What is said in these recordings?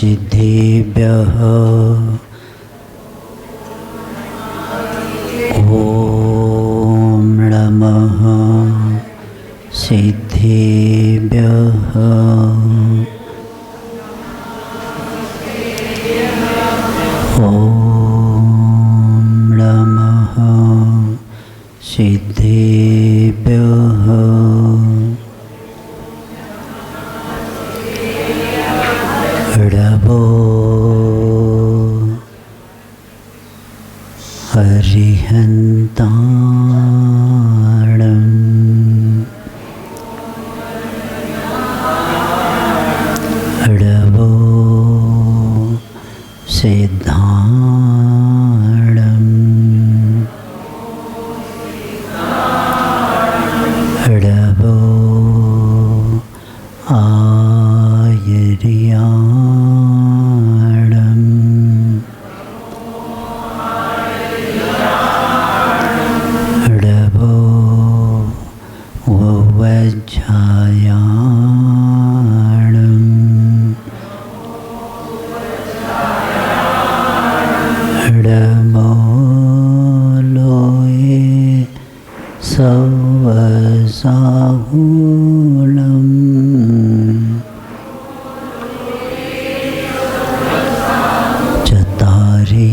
सिद्धिभ्यः ॐ नमः सिद्धिभ्यः ॐ नमः सिद्धिभ्यः ऋभो हरिहन्ताणम् ऋभो सिद्धाणम् ऋभो आयर्याणम् ऋभो वज्झायाणम् ऋभो लोये सवसाहुलम् चतारे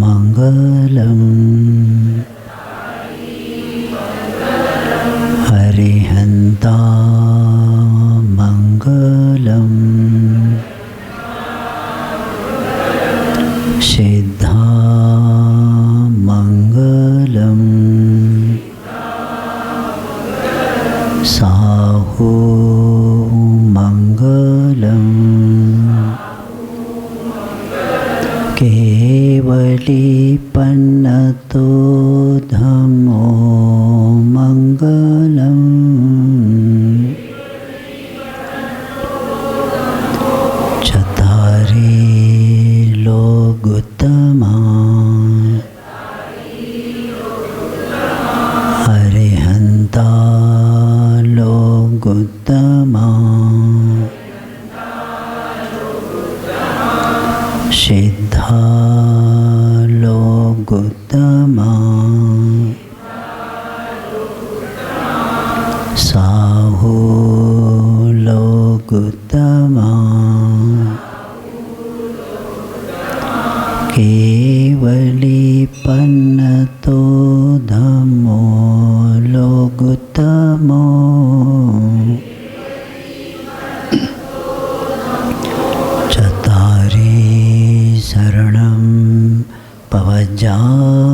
मङ्गलम् हरिहन्ता मङ्गलम् सिद्धा मङ्गलम् साहु मङ्गलम् केवलीपन्नतो धम्मो मङ्गलम् चतारे लोगुत्तमा हरिहन्ता लोगुत्तमा सिद्धा लोगुत्तमा साहु लोगुत्तमा केवलीपन्नतो धम्मो लोगुत्तमो चतारे शरणं पवजामि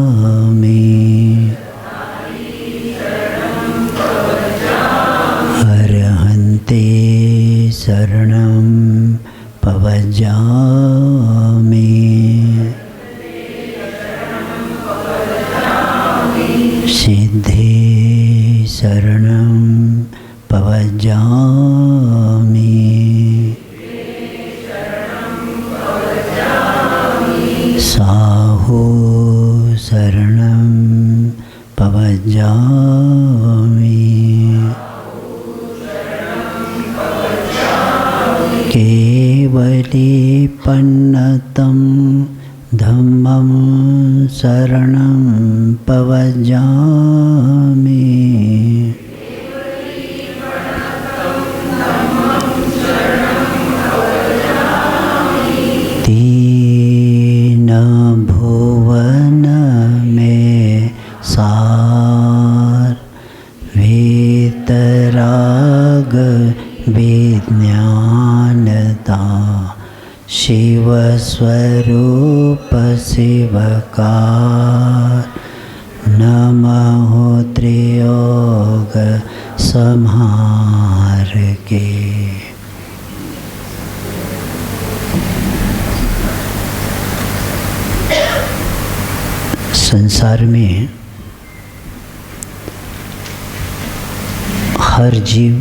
अर्हन्ते शरणं पवजामि सिद्धे शरणं पवजामि साहु शरणं पवजामि केवलीपन्नतं धम्मं शरणं पवजामि तीन भुवन में सार वीतराग विज्ञानता शिव स्वरूप शिवकार नमो त्रियोग संहार के। संसार में हर जीव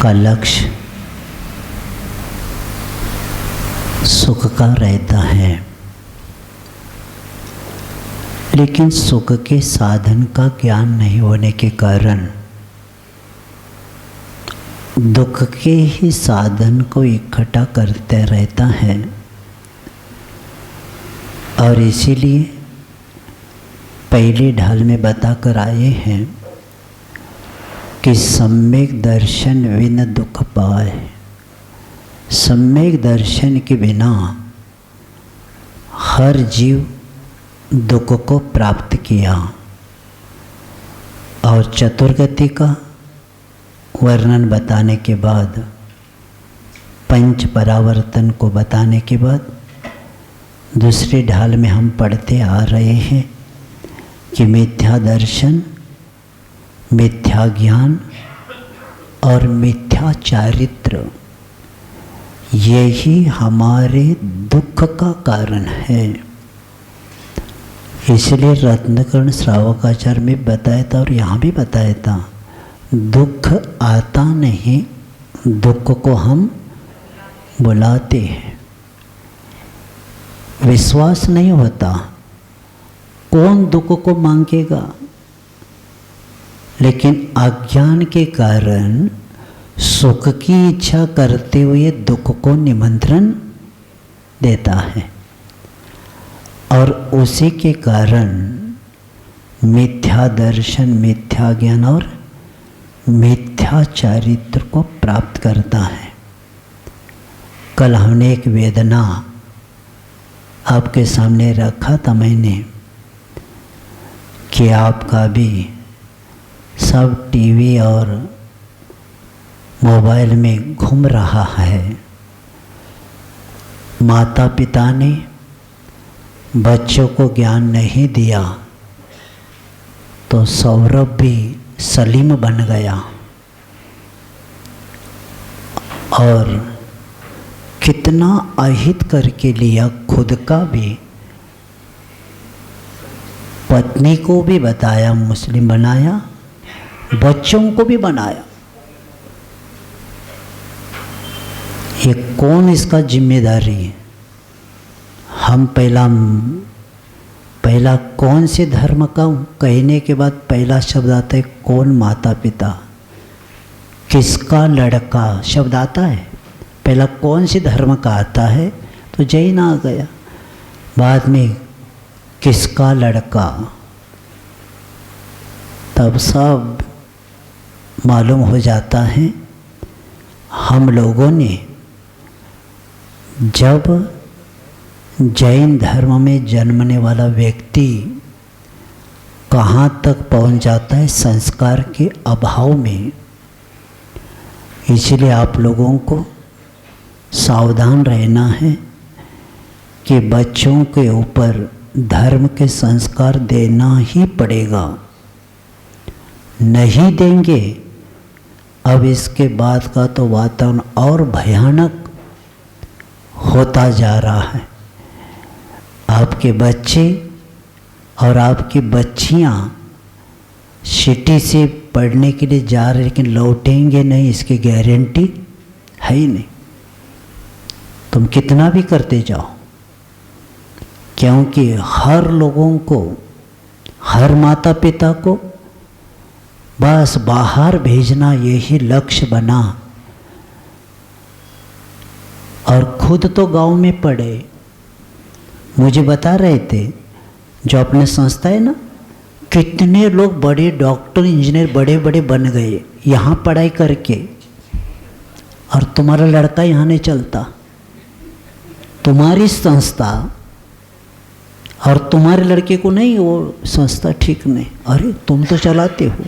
का लक्ष्य सुख का रहता है, लेकिन सुख के साधन का ज्ञान नहीं होने के कारण दुख के ही साधन को इकट्ठा करते रहता है और इसीलिए पहली ढाल में बताकर आए हैं कि सम्यक दर्शन बिन दुख पाए। सम्यक दर्शन के बिना हर जीव दुख को प्राप्त किया और चतुर्गति का वर्णन बताने के बाद, पंच परावर्तन को बताने के बाद दूसरी ढाल में हम पढ़ते आ रहे हैं कि मिथ्या दर्शन, मिथ्या ज्ञान और मिथ्या चारित्र यही हमारे दुख का कारण है। इसलिए रत्नकर्ण श्रावकाचार्य में बताया था और यहाँ भी बताया था, दुख आता नहीं, दुख को हम बुलाते हैं। विश्वास नहीं होता, कौन दुख को मांगेगा? लेकिन अज्ञान के कारण सुख की इच्छा करते हुए दुख को निमंत्रण देता है और उसी के कारण मिथ्या दर्शन, मिथ्या ज्ञान और मिथ्या चारित्र को प्राप्त करता है। कल हमने एक वेदना आपके सामने रखा था मैंने कि आपका भी सब टीवी और मोबाइल में घूम रहा है। माता पिता ने बच्चों को ज्ञान नहीं दिया तो सौरभ भी सलीम बन गया और कितना अहित करके लिया, खुद का भी, पत्नी को भी बताया, मुस्लिम बनाया, बच्चों को भी बनाया। ये कौन इसका जिम्मेदारी है? हम पहला कौन से धर्म का कहने के बाद पहला शब्द आता है कौन? माता पिता। किसका लड़का शब्द आता है, पहला कौन से धर्म का आता है? तो जैन आ गया। बाद में किसका लड़का, तब सब मालूम हो जाता है। हम लोगों ने जब जैन धर्म में जन्मने वाला व्यक्ति कहाँ तक पहुँच जाता है? संस्कार के अभाव में। इसलिए आप लोगों को सावधान रहना है कि बच्चों के ऊपर धर्म के संस्कार देना ही पड़ेगा। नहीं देंगे, अब इसके बाद का तो वातावरण और भयानक होता जा रहा है। आपके बच्चे और आपकी बच्चियां सिटी से पढ़ने के लिए जा रहे, लेकिन लौटेंगे नहीं, इसकी गारंटी है ही नहीं। तुम कितना भी करते जाओ, क्योंकि हर लोगों को, हर माता पिता को बस बाहर भेजना यही लक्ष्य बना और खुद तो गांव में पढ़े। मुझे बता रहे थे जो अपने संस्था है ना, कितने लोग बड़े डॉक्टर, इंजीनियर बड़े बड़े बन गए यहाँ पढ़ाई करके, और तुम्हारा लड़का यहाँ नहीं चलता। तुम्हारी संस्था और तुम्हारे लड़के को नहीं, वो संस्था ठीक नहीं। अरे तुम तो चलाते हो,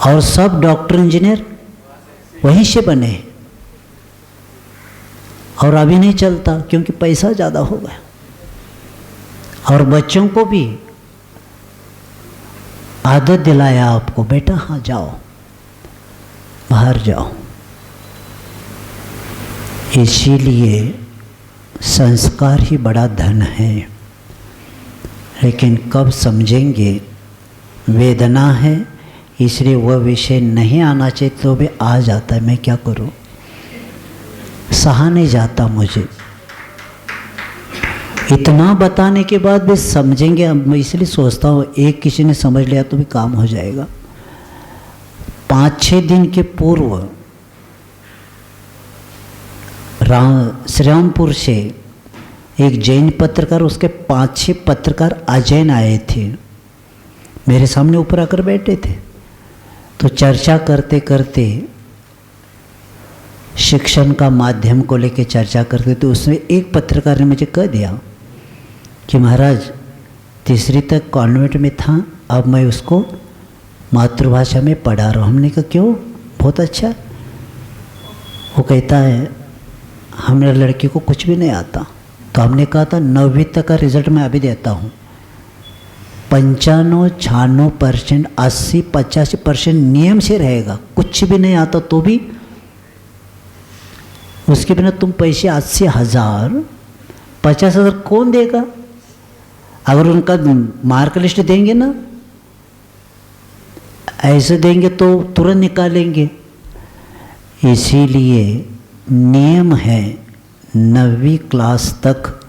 और सब डॉक्टर इंजीनियर वहीं से बने और अभी नहीं चलता क्योंकि पैसा ज़्यादा हो गया। और बच्चों को भी आदत दिलाया आपको, बेटा हाँ जाओ, बाहर जाओ। इसीलिए संस्कार ही बड़ा धन है। लेकिन कब समझेंगे? वेदना है, इसलिए वह विषय नहीं आना चाहिए तो भी आ जाता है। मैं क्या करूं? सहा नहीं जाता मुझे। इतना बताने के बाद भी समझेंगे? मैं इसलिए सोचता हूँ एक किसी ने समझ लिया तो भी काम हो जाएगा। 5-6 दिन के पूर्व श्रीरामपुर से एक जैन पत्रकार, उसके 5-6 पत्रकार अजैन आए थे, मेरे सामने ऊपर आकर बैठे थे। तो चर्चा करते करते शिक्षण का माध्यम को लेकर चर्चा करते, तो उसमें एक पत्रकार ने मुझे कह दिया कि महाराज 3री तक कॉन्वेंट में था, अब मैं उसको मातृभाषा में पढ़ा रहा हूँ। हमने कहा क्यों? बहुत अच्छा। वो कहता है हमारे लड़की को कुछ भी नहीं आता। तो हमने कहा था 9वीं तक का रिजल्ट मैं अभी देता हूँ, 95-96%, 80-85% नियम से रहेगा। कुछ भी नहीं आता तो भी उसके बिना तुम पैसे 80,000 50,000 कौन देगा? अगर उनका मार्क लिस्ट देंगे ना, ऐसे देंगे तो तुरंत निकालेंगे। इसीलिए नियम है 9वीं क्लास तक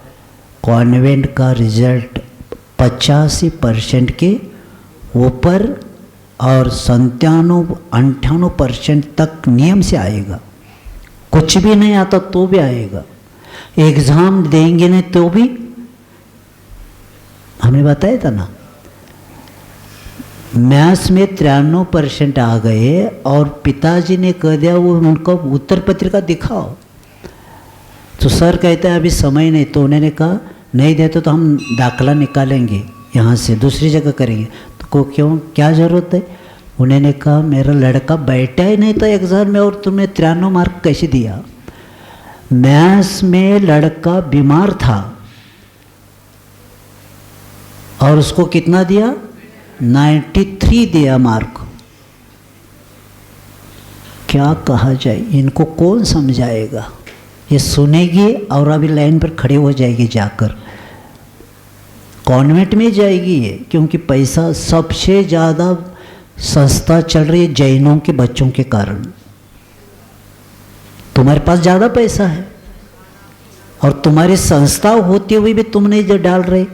कॉन्वेंट का रिजल्ट 85% के ऊपर और 97-98% तक नियम से आएगा। कुछ भी नहीं आता तो भी आएगा। एग्ज़ाम देंगे नहीं तो भी, हमने बताया था ना, मैथ्स में 93% आ गए और पिताजी ने कह दिया वो उनको उत्तर पत्रिका दिखाओ। तो सर कहते हैं अभी समय नहीं। तो उन्होंने कहा नहीं देते तो हम दाखला निकालेंगे, यहाँ से दूसरी जगह करेंगे। तो को क्यों, क्या ज़रूरत है? उन्होंने कहा मेरा लड़का बैठा ही नहीं था एग्ज़ाम में और तुमने 93 मार्क कैसे दिया? मैथ्स में लड़का बीमार था और उसको कितना दिया? 93 दिया मार्क। क्या कहा जाए, इनको कौन समझाएगा? ये सुनेगी और अभी लाइन पर खड़े हो जाएगी, जाकर कॉन्वेंट में जाएगी ये, क्योंकि पैसा सबसे ज़्यादा संस्था चल रही है जैनों के बच्चों के कारण। तुम्हारे पास ज़्यादा पैसा है और तुम्हारी संस्था होते हुए भी तुम नहीं जो डाल रहे।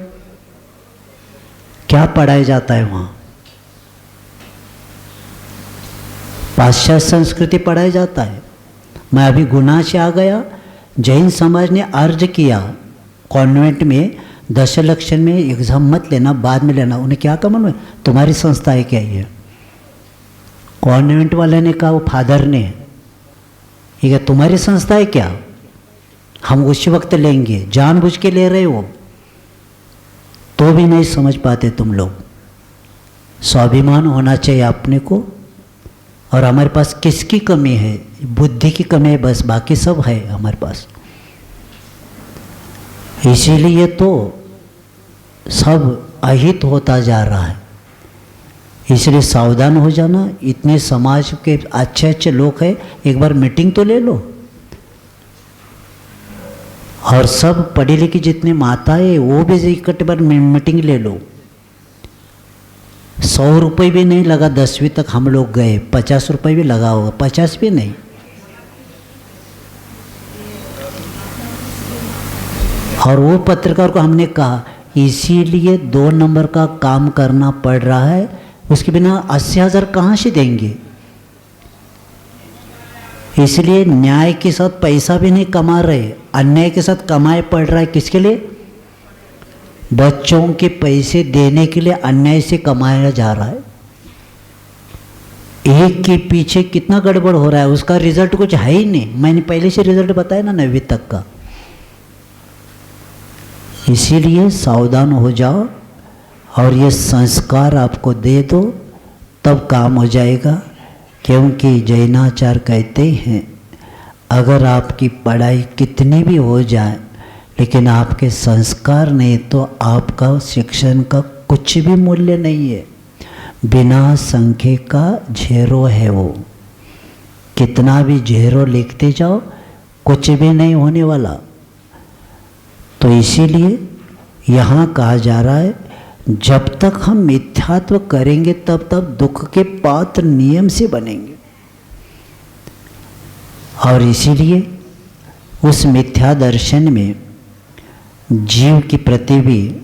क्या पढ़ाया जाता है वहाँ? पाश्चात्य संस्कृति पढ़ाया जाता है। मैं अभी गुना से आ गया, जैन समाज ने अर्ज किया कॉन्वेंट में 10 में एग्जाम मत लेना, बाद में लेना। उन्हें क्या कहा मालूम है? तुम्हारी संस्था है क्या ये? कॉन्वेंट वाले ने कहा, वो फादर ने, ये क्या तुम्हारी संस्था है क्या? हम उसी वक्त लेंगे। जानबूझ के ले रहे हो तो भी नहीं समझ पाते तुम लोग। स्वाभिमान होना चाहिए अपने को। और हमारे पास किसकी कमी है? बुद्धि की कमी है बस, बाकी सब है हमारे पास। इसीलिए तो सब अहित होता जा रहा है। इसलिए सावधान हो जाना। इतने समाज के अच्छे अच्छे लोग हैं, एक बार मीटिंग तो ले लो। और सब पढ़ी लिखी जितने माताएं वो भी इकट्ठे बार मीटिंग ले लो। 100 रुपये भी नहीं लगा, 10वीं तक हम लोग गए। 50 रुपये भी लगा होगा, 50 भी नहीं। और वो पत्रकार को हमने कहा इसीलिए 2 नंबर का काम करना पड़ रहा है, उसके बिना 80,000 कहाँ से देंगे? इसलिए न्याय के साथ पैसा भी नहीं कमा रहे, अन्याय के साथ कमाए पड़ रहा है। किसके लिए? बच्चों के पैसे देने के लिए अन्याय से कमाया जा रहा है। एक के पीछे कितना गड़बड़ हो रहा है, उसका रिजल्ट कुछ है ही नहीं। मैंने पहले से रिजल्ट बताया ना 9वीं तक का। इसीलिए सावधान हो जाओ और ये संस्कार आपको दे दो, तब काम हो जाएगा। क्योंकि जैनाचार्य कहते हैं अगर आपकी पढ़ाई कितनी भी हो जाए लेकिन आपके संस्कार नहीं तो आपका शिक्षण का कुछ भी मूल्य नहीं है। बिना संख्या का झेरो है वो। कितना भी झेरो लिखते जाओ कुछ भी नहीं होने वाला। तो इसीलिए यहाँ कहा जा रहा है जब तक हम मिथ्यात्व करेंगे तब तक दुख के पात्र नियम से बनेंगे। और इसीलिए उस मिथ्या दर्शन में जीव के प्रति भी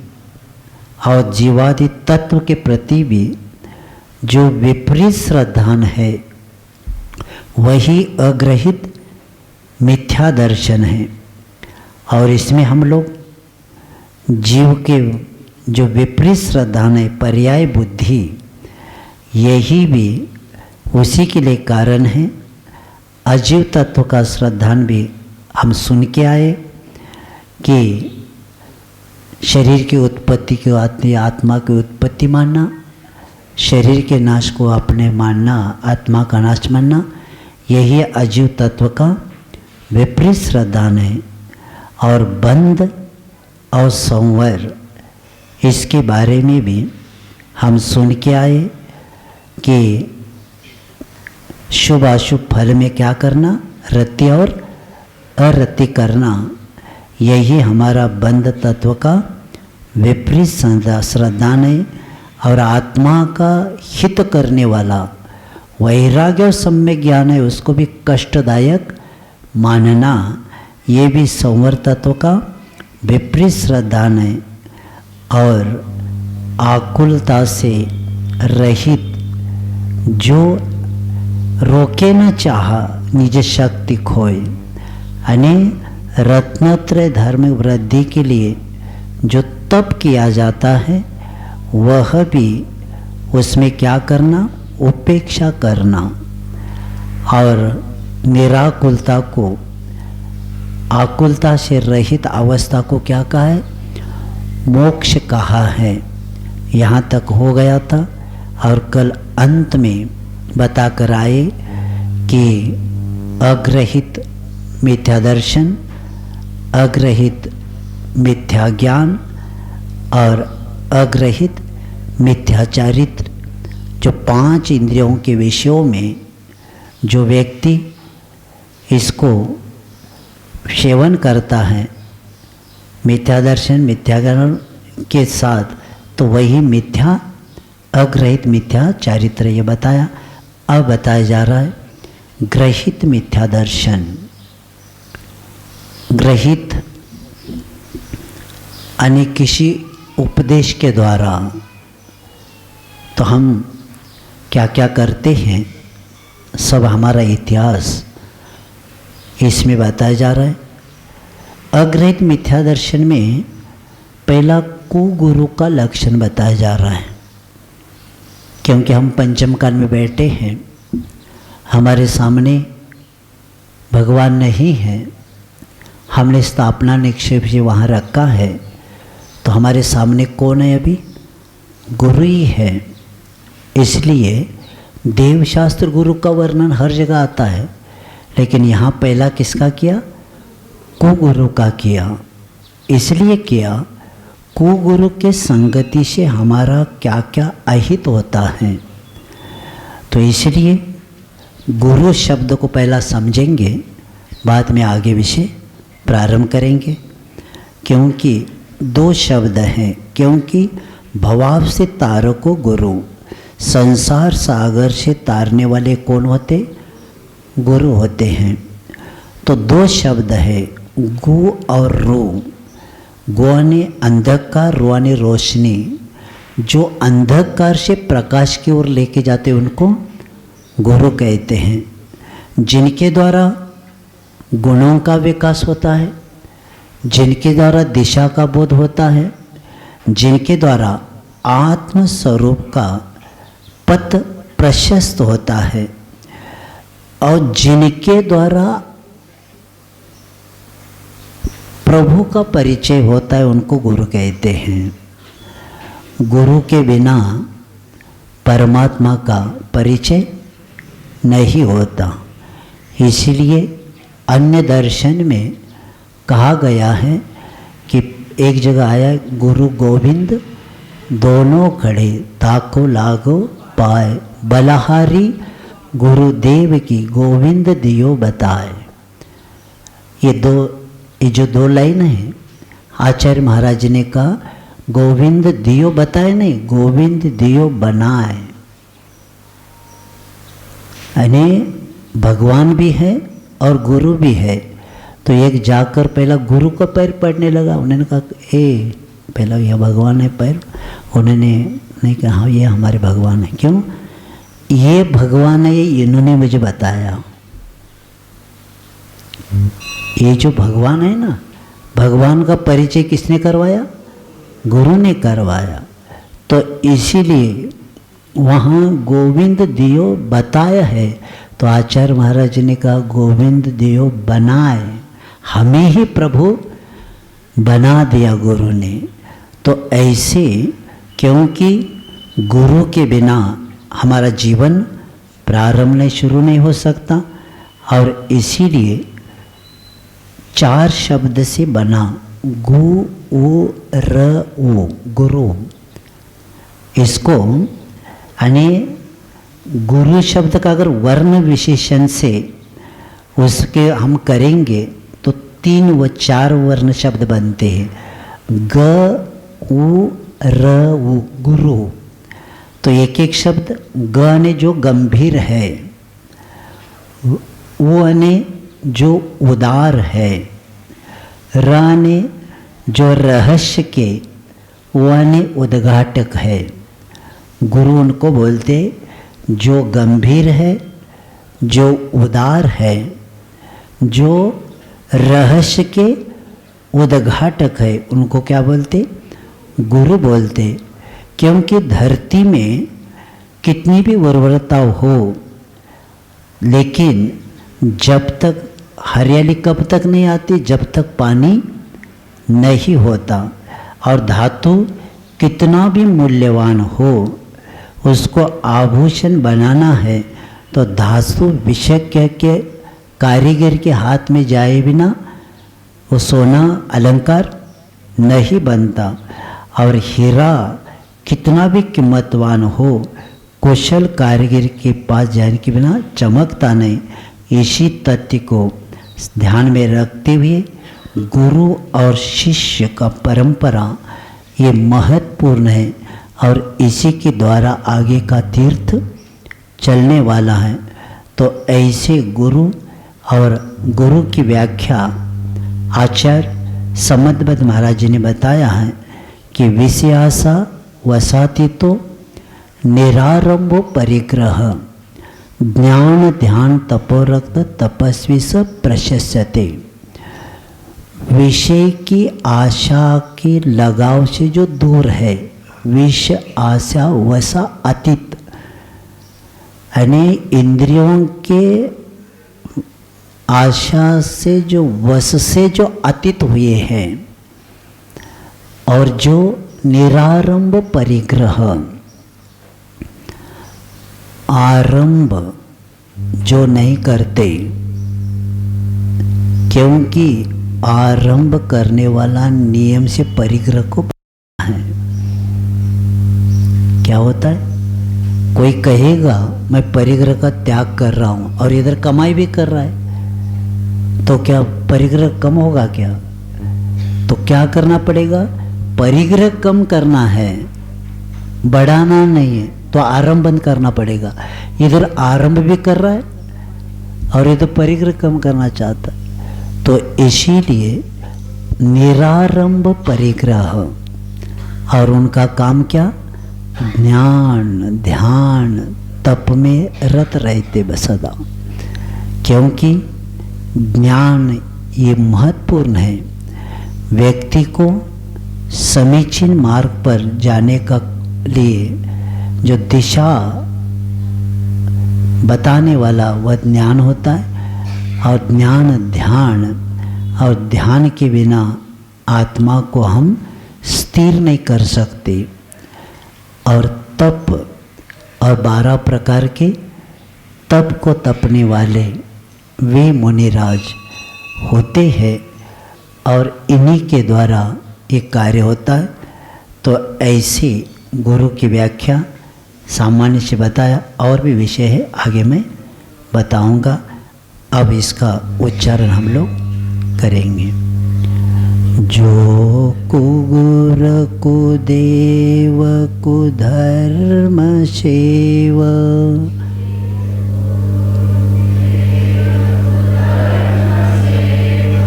और जीवादि तत्व के प्रति भी जो विपरीत श्रद्धान है वही अग्रहित मिथ्या दर्शन है। और इसमें हम लोग जीव के जो विपरीत श्रद्धान है, पर्याय बुद्धि, यही भी उसी के लिए कारण है। अजीव तत्व का श्रद्धान भी हम सुन के आए कि शरीर की उत्पत्ति को आत्मा की उत्पत्ति मानना, शरीर के नाश को अपने मानना, आत्मा का नाश मानना, यही अजीव तत्व का विपरीत श्रद्धान है। और बंध और संवर, इसके बारे में भी हम सुन के आए कि शुभ अशुभ फल में क्या करना, रति और अरति करना, यही हमारा बंध तत्व का विपरीत श्रद्धान है। और आत्मा का हित करने वाला वैराग्य और सम्यक ज्ञान है, उसको भी कष्टदायक मानना, ये भी संवर तत्व का विपरीत श्रद्धान है। और आकुलता से रहित, जो रोके न चाहा निज शक्ति खोए, यानी रत्नत्रय धर्म वृद्धि के लिए जो तप किया जाता है, वह भी उसमें क्या करना, उपेक्षा करना। और निराकुलता को, आकुलता से रहित अवस्था को क्या कहा है, मोक्ष कहा है। यहाँ तक हो गया था। और कल अंत में बता कर आए कि अग्रहित मिथ्या दर्शन, अग्रहित मिथ्या ज्ञान और अग्रहित मिथ्या चारित्र, जो 5 इंद्रियों के विषयों में जो व्यक्ति इसको सेवन करता है, मिथ्या दर्शन मिथ्या ज्ञान के साथ, तो वही मिथ्या अग्रहित मिथ्या चारित्र, ये बताया। अब बताया जा रहा है ग्रहित मिथ्या दर्शन। ग्रहित यानी किसी उपदेश के द्वारा। तो हम क्या क्या करते हैं, सब हमारा इतिहास इसमें बताया जा रहा है। अग्रहित मिथ्या दर्शन में पहला कुगुरु का लक्षण बताया जा रहा है। क्योंकि हम पंचम काल में बैठे हैं, हमारे सामने भगवान नहीं है, हमने स्थापना निक्षेप से वहाँ रखा है, तो हमारे सामने कौन है अभी, गुरु ही है। इसलिए देवशास्त्र गुरु का वर्णन हर जगह आता है, लेकिन यहाँ पहला किसका किया, कुगुरु का किया। इसलिए किया, कुगुरु के संगति से हमारा क्या क्या अहित होता है। तो इसलिए गुरु शब्द को पहला समझेंगे, बाद में आगे विषय प्रारंभ करेंगे। क्योंकि 2 शब्द हैं, क्योंकि भवाव से तारो को गुरु, संसार सागर से तारने वाले कौन होते, गुरु होते हैं। तो 2 शब्द है, गु और रू। गु ने अंधकार, रू ने रोशनी। जो अंधकार से प्रकाश की ओर लेके जाते उनको गुरु कहते हैं। जिनके द्वारा गुणों का विकास होता है, जिनके द्वारा दिशा का बोध होता है, जिनके द्वारा आत्म स्वरूप का पथ प्रशस्त होता है, और जिनके द्वारा प्रभु का परिचय होता है, उनको गुरु कहते हैं। गुरु के बिना परमात्मा का परिचय नहीं होता। इसलिए अन्य दर्शन में कहा गया है कि एक जगह आया, गुरु गोविंद दोनों खड़े, ताको लागो पाए, बलहारी गुरुदेव की गोविंद दियो बताए। ये जो 2 लाइन है, आचार्य महाराज ने कहा गोविंद दियो बताए नहीं, गोविंद दियो बनाए। यानी भगवान भी है और गुरु भी है। तो एक जाकर पहला गुरु का पैर पड़ने लगा। उन्होंने कहा पहला यह भगवान है पैर। उन्होंने नहीं कहा हाँ ये हमारे भगवान है। क्यों, ये भगवान है, ये इन्होंने मुझे बताया। ये जो भगवान है ना, भगवान का परिचय किसने करवाया? गुरु ने करवाया। तो इसीलिए वहाँ गोविंद दियो बताया है। तो आचार्य महाराज ने कहा गोविंद दियो बनाए, हमें ही प्रभु बना दिया गुरु ने। तो ऐसे, क्योंकि गुरु के बिना हमारा जीवन प्रारंभ नहीं, शुरू नहीं हो सकता। और इसीलिए 4 शब्द से बना, गु उ र उ, गुरु। इसको यानी गुरु शब्द का अगर वर्ण विशेषण से उसके हम करेंगे तो 3 व 4 वर्ण शब्द बनते हैं। ग उ र उ, गुरु। तो एक एक शब्द, ग ने जो गंभीर है, उ ने जो उदार है, र ने जो रहस्य के, व ने उद्घाटक है। गुरु उनको बोलते जो गंभीर है, जो उदार है, जो रहस्य के उद्घाटक है, उनको क्या बोलते? गुरु बोलते। क्योंकि धरती में कितनी भी उर्वरता हो, लेकिन जब तक हरियाली कब तक नहीं आती? जब तक पानी नहीं होता। और धातु कितना भी मूल्यवान हो, उसको आभूषण बनाना है तो धातु विशेषज्ञ के कारीगर के हाथ में जाए बिना वो सोना अलंकार नहीं बनता। और हीरा कितना भी कीमतवान हो, कुशल कारीगर के पास जाने के बिना चमकता नहीं। इसी तथ्य को ध्यान में रखते हुए गुरु और शिष्य का परंपरा ये महत्वपूर्ण है और इसी के द्वारा आगे का तीर्थ चलने वाला है। तो ऐसे गुरु और गुरु की व्याख्या आचार्य समदबद्ध महाराज जी ने बताया है कि विषयासा वसाति तो निरारंभो परिग्रह ज्ञान ध्यान तपोरक्त तपस्वी स प्रशस्यते। विषय की आशा के लगाव से जो दूर है, विषय आशा वसा अतीत, यानी इंद्रियों के आशा से जो वश से जो अतीत हुए हैं, और जो निरारंभ परिग्रह, आरंभ जो नहीं करते, क्योंकि आरंभ करने वाला नियम से परिग्रह को है। क्या होता है? कोई कहेगा मैं परिग्रह का त्याग कर रहा हूं और इधर कमाई भी कर रहा है, तो क्या परिग्रह कम होगा क्या? तो क्या करना पड़ेगा? परिग्रह कम करना है, बढ़ाना नहीं है, तो आरंभ बंद करना पड़ेगा। इधर आरंभ भी कर रहा है और इधर परिग्रह कम करना चाहता है। तो इसीलिए निरारंभ परिग्रह, और उनका काम क्या? ज्ञान ध्यान तप में रत रहते बसदा। क्योंकि ज्ञान ये महत्वपूर्ण है, व्यक्ति को समीचीन मार्ग पर जाने का लिए जो दिशा बताने वाला वह ज्ञान होता है। और ज्ञान ध्यान, और ध्यान के बिना आत्मा को हम स्थिर नहीं कर सकते। और तप, और 12 प्रकार के तप को तपने वाले वे मुनिराज होते हैं, और इन्हीं के द्वारा ये कार्य होता है। तो ऐसे गुरु की व्याख्या सामान्य से बताया, और भी विषय है आगे मैं बताऊंगा। अब इसका उच्चारण हम लोग करेंगे। जो कुगुर कुदेव कुधर्म सेव,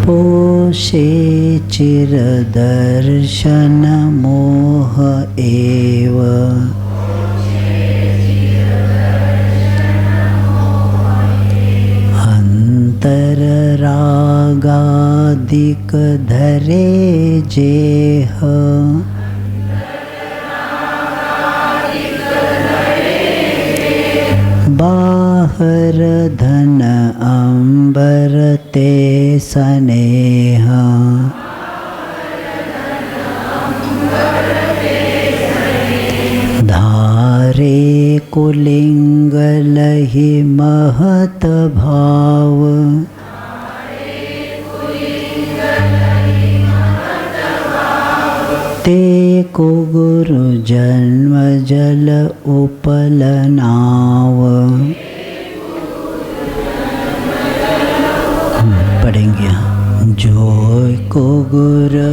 पोषे चिर दर्शन मोह एव, अंतर रागादिक धरे जेह, बाहर धन अंबर ते स्नेह, धारे कुलिंग लहि महत भाव, ते को गुरु जन्म जल उपल नाव। पढ़ेंगे जो को गुरु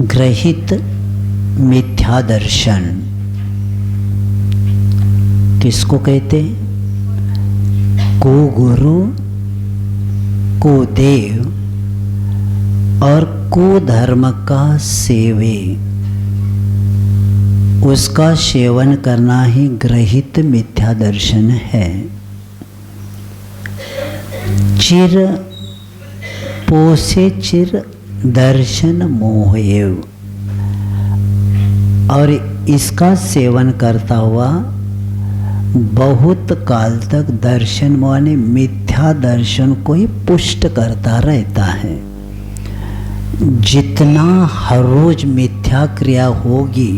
ग्रहित मिथ्या दर्शन किसको कहते? को गुरु, को देव और को धर्म का सेवे, उसका सेवन करना ही ग्रहित मिथ्या दर्शन है। चिर पोसे चिर दर्शन मोहएव, और इसका सेवन करता हुआ बहुत काल तक दर्शन माने मिथ्या दर्शन को ही पुष्ट करता रहता है। जितना हर रोज मिथ्या क्रिया होगी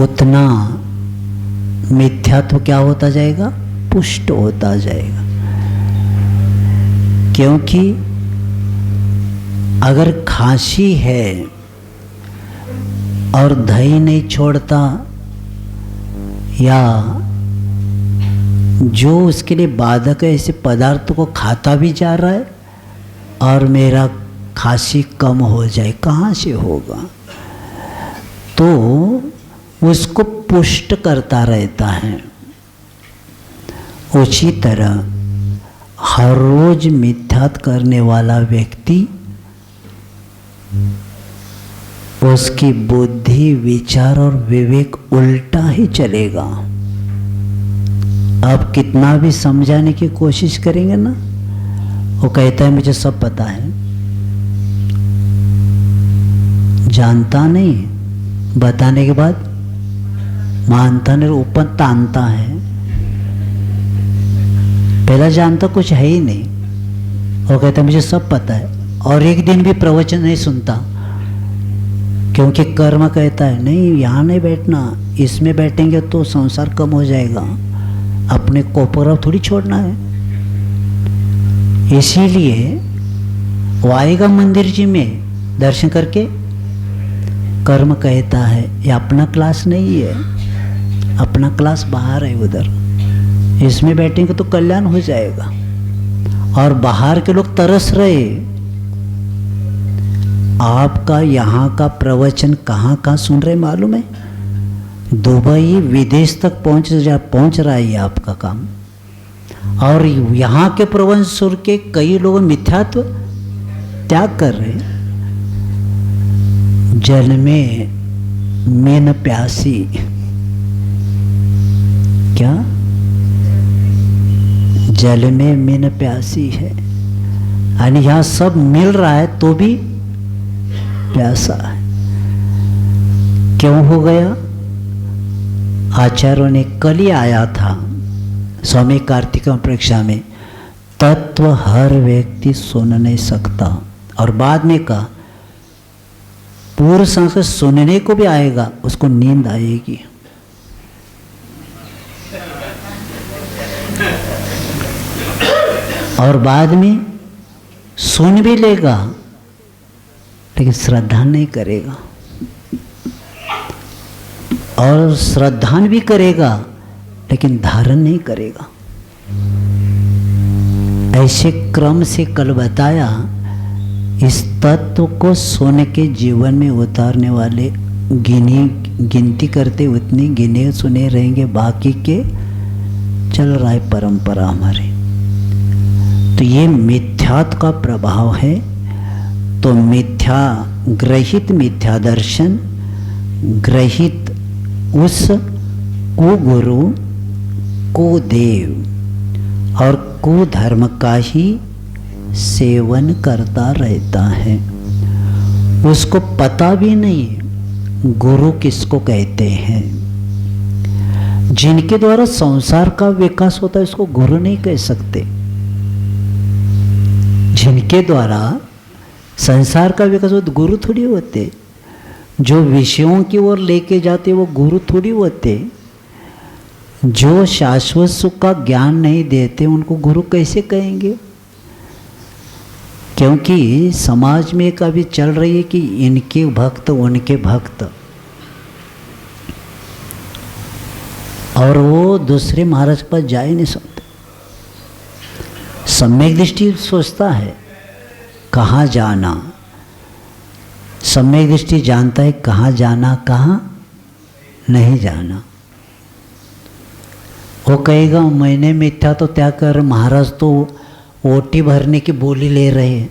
उतना मिथ्यात्व क्या होता जाएगा? पुष्ट होता जाएगा। क्योंकि अगर खांसी है और दही नहीं छोड़ता, या जो उसके लिए बाधक है ऐसे पदार्थ को खाता भी जा रहा है और मेरा खांसी कम हो जाए, कहाँ से होगा? तो उसको पुष्ट करता रहता है। उसी तरह हर रोज मिथ्यात करने वाला व्यक्ति, उसकी बुद्धि, विचार और विवेक उल्टा ही चलेगा। आप कितना भी समझाने की कोशिश करेंगे ना, वो कहता है मुझे सब पता है, जानता नहीं, बताने के बाद मानता नहीं, ऊपर तानता है। पहला जानता कुछ है ही नहीं, वो कहता है मुझे सब पता है, और एक दिन भी प्रवचन नहीं सुनता, क्योंकि कर्म कहता है नहीं यहाँ नहीं बैठना, इसमें बैठेंगे तो संसार कम हो जाएगा, अपने कोपरा थोड़ी छोड़ना है। इसीलिए वो आएगा मंदिर जी में दर्शन करके, कर्म कहता है ये अपना क्लास नहीं है, अपना क्लास बाहर है उधर, इसमें बैठेंगे तो कल्याण हो जाएगा। और बाहर के लोग तरस रहे, आपका यहाँ का प्रवचन कहाँ कहाँ सुन रहे मालूम है? दुबई विदेश तक पहुँच रहा है ये आपका काम। और यहाँ के प्रवचन सुन के कई लोग मिथ्यात्व त्याग कर रहे। जल में मीन प्यासी, क्या? जल में मीन प्यासी है, यानी यहाँ सब मिल रहा है तो भी प्यासा है। क्यों हो गया? आचार्यों ने कल ही आया था स्वामी कार्तिक परीक्षा में, तत्व हर व्यक्ति सुन नहीं सकता, और बाद में कहा पूर्व संस्कृत सुनने को भी आएगा, उसको नींद आएगी। और बाद में सुन भी लेगा लेकिन श्रद्धा नहीं करेगा, और श्रद्धान भी करेगा लेकिन धारण नहीं करेगा। ऐसे क्रम से कल बताया। इस तत्व को सुन के जीवन में उतारने वाले गिनती करते उतने गिने सुने रहेंगे, बाकी के चल रहा है परंपरा हमारी। तो ये मिथ्यात्व का प्रभाव है। तो मिथ्या ग्रहित मिथ्या दर्शन, ग्रहित उस कुगुरु कुदेव और कुधर्म का ही सेवन करता रहता है। उसको पता भी नहीं गुरु किसको कहते हैं। जिनके द्वारा संसार का विकास होता है उसको गुरु नहीं कह सकते। जिनके द्वारा संसार का विकास होता गुरु थोड़ी होते। जो विषयों की ओर लेके जाते वो गुरु थोड़ी होते। जो शाश्वत सुख का ज्ञान नहीं देते उनको गुरु कैसे कहेंगे? क्योंकि समाज में एक अभी चल रही है कि इनके भक्त उनके भक्त, और वो दूसरे महाराज के पास जा ही नहीं सकते। सम्यक दृष्टि सोचता है कहाँ जाना, सम्यक दृष्टि जानता है कहाँ जाना कहाँ नहीं जाना। वो कहेगा मैंने मिथ्या तो त्याग कर, महाराज तो ओटी भरने की बोली ले रहे हैं,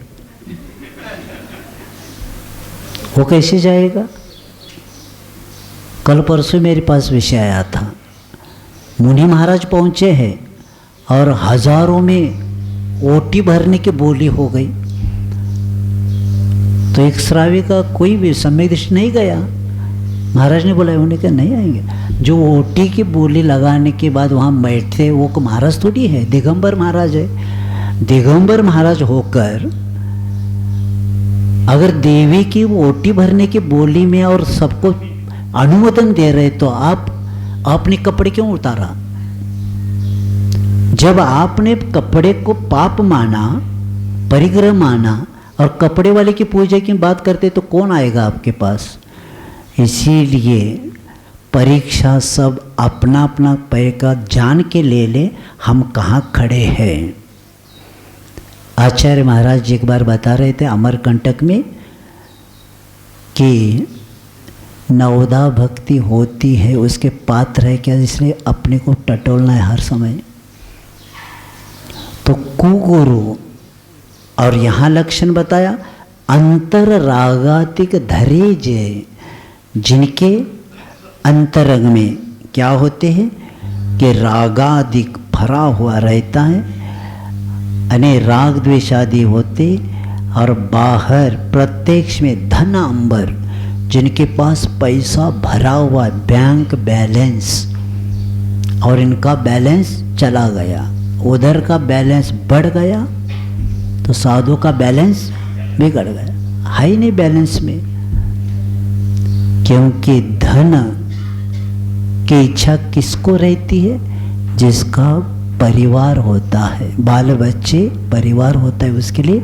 वो कैसे जाएगा? कल परसों मेरे पास विषय आया था, मुनि महाराज पहुँचे हैं और हजारों में ओटी भरने की बोली हो गई। तो एक श्रावी का कोई भी सम्यक दृष्टि नहीं गया। महाराज ने बोला, उन्हें क्या नहीं आएंगे? जो ओटी की बोली लगाने के बाद वहाँ बैठते वो महाराज थोड़ी है, दिगंबर महाराज है। दिगंबर महाराज होकर अगर देवी की ओटी भरने की बोली में और सबको अनुमोदन दे रहे तो आप अपने कपड़े क्यों उतारा? जब आपने कपड़े को पाप माना, परिग्रह माना और कपड़े वाले की पूजा की बात करते तो कौन आएगा आपके पास? इसीलिए परीक्षा सब अपना अपना पैर का जान के ले ले हम कहाँ खड़े हैं। आचार्य महाराज जी एक बार बता रहे थे अमरकंटक में कि नवदा भक्ति होती है उसके पात्र है क्या, इसलिए अपने को टटोलना है हर समय। तो कुगुरु, और यहाँ लक्षण बताया अंतर रागातिक धरे जे, जिनके अंतरंग में क्या होते हैं कि रागादिक भरा हुआ रहता है, अने राग द्वेषादि होते, और बाहर प्रत्यक्ष में धन अंबर, जिनके पास पैसा भरा हुआ बैंक बैलेंस, और इनका बैलेंस चला गया, उधर का बैलेंस बढ़ गया तो साधु का बैलेंस बिगड़ गया, है ही नहीं बैलेंस में। क्योंकि धन की इच्छा किसको रहती है? जिसका परिवार होता है, बाल बच्चे परिवार होता है, उसके लिए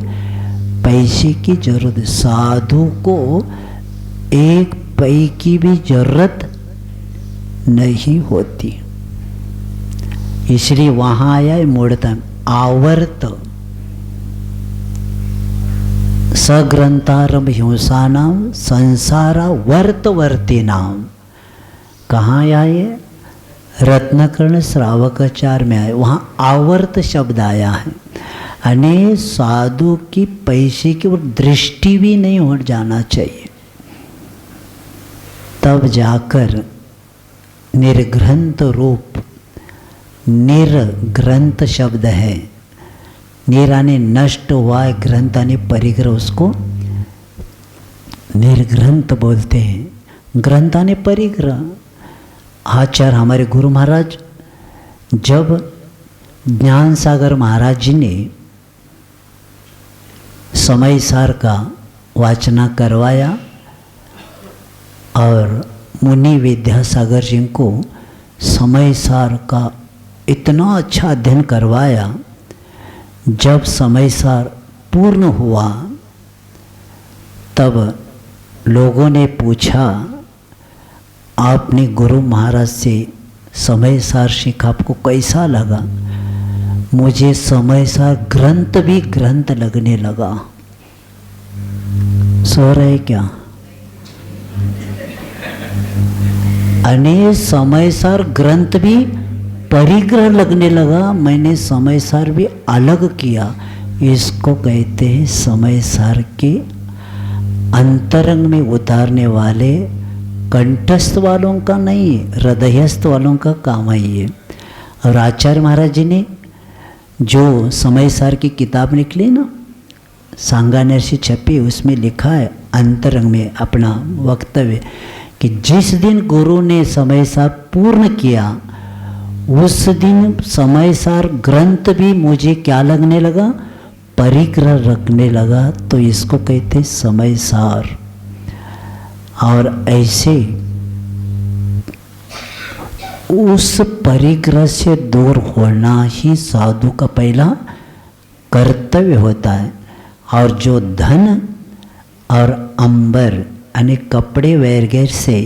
पैसे की जरूरत। साधु को एक पै की भी जरूरत नहीं होती। इसलिए वहां आया है मूढ़तम आवर्त सग्रंथारंभ हिंसानाम संसारा वर्तवर्ती नाम। कहाँ आए? रत्नकर्ण श्रावकाचार में आए, वहाँ आवर्त शब्द आया है। अने साधु की पैसे की वो दृष्टि भी नहीं हो जाना चाहिए, तब जाकर निर्ग्रंथ रूप, निर्ग्रंथ शब्द है, निराने नष्ट हुआ है, ग्रंथाने परिग्रह, उसको निर्ग्रंथ बोलते हैं। ग्रंथाने परिग्रह। आचार्य हमारे गुरु महाराज जब ज्ञान सागर महाराज जी ने समय सार का वाचना करवाया और मुनि विद्यासागर जी को समय सार का इतना अच्छा अध्ययन करवाया, जब समय सार पूर्ण हुआ तब लोगों ने पूछा आपने गुरु महाराज से समय सार सीखा, आपको कैसा लगा? मुझे समय सा ग्रंथ भी ग्रंथ लगने लगा। सो रहे क्या? अने समय सार ग्रंथ भी परिग्रह लगने लगा। मैंने समय सार भी अलग किया। इसको कहते हैं समय सार के अंतरंग में उतारने वाले कंठस्थ वालों का नहीं है, हृदयस्थ वालों का काम है ये। और आचार्य महाराज जी ने जो समय सार की किताब निकली ना, सांगानेर से छपी, उसमें लिखा है अंतरंग में अपना वक्तव्य कि जिस दिन गुरु ने समय सार पूर्ण किया उस दिन समय सार ग्रंथ भी मुझे क्या लगने लगा? परिग्रह रखने लगा। तो इसको कहते समय सार। और ऐसे उस परिग्रह से दूर होना ही साधु का पहला कर्तव्य होता है। और जो धन और अंबर यानी कपड़े वगैरह से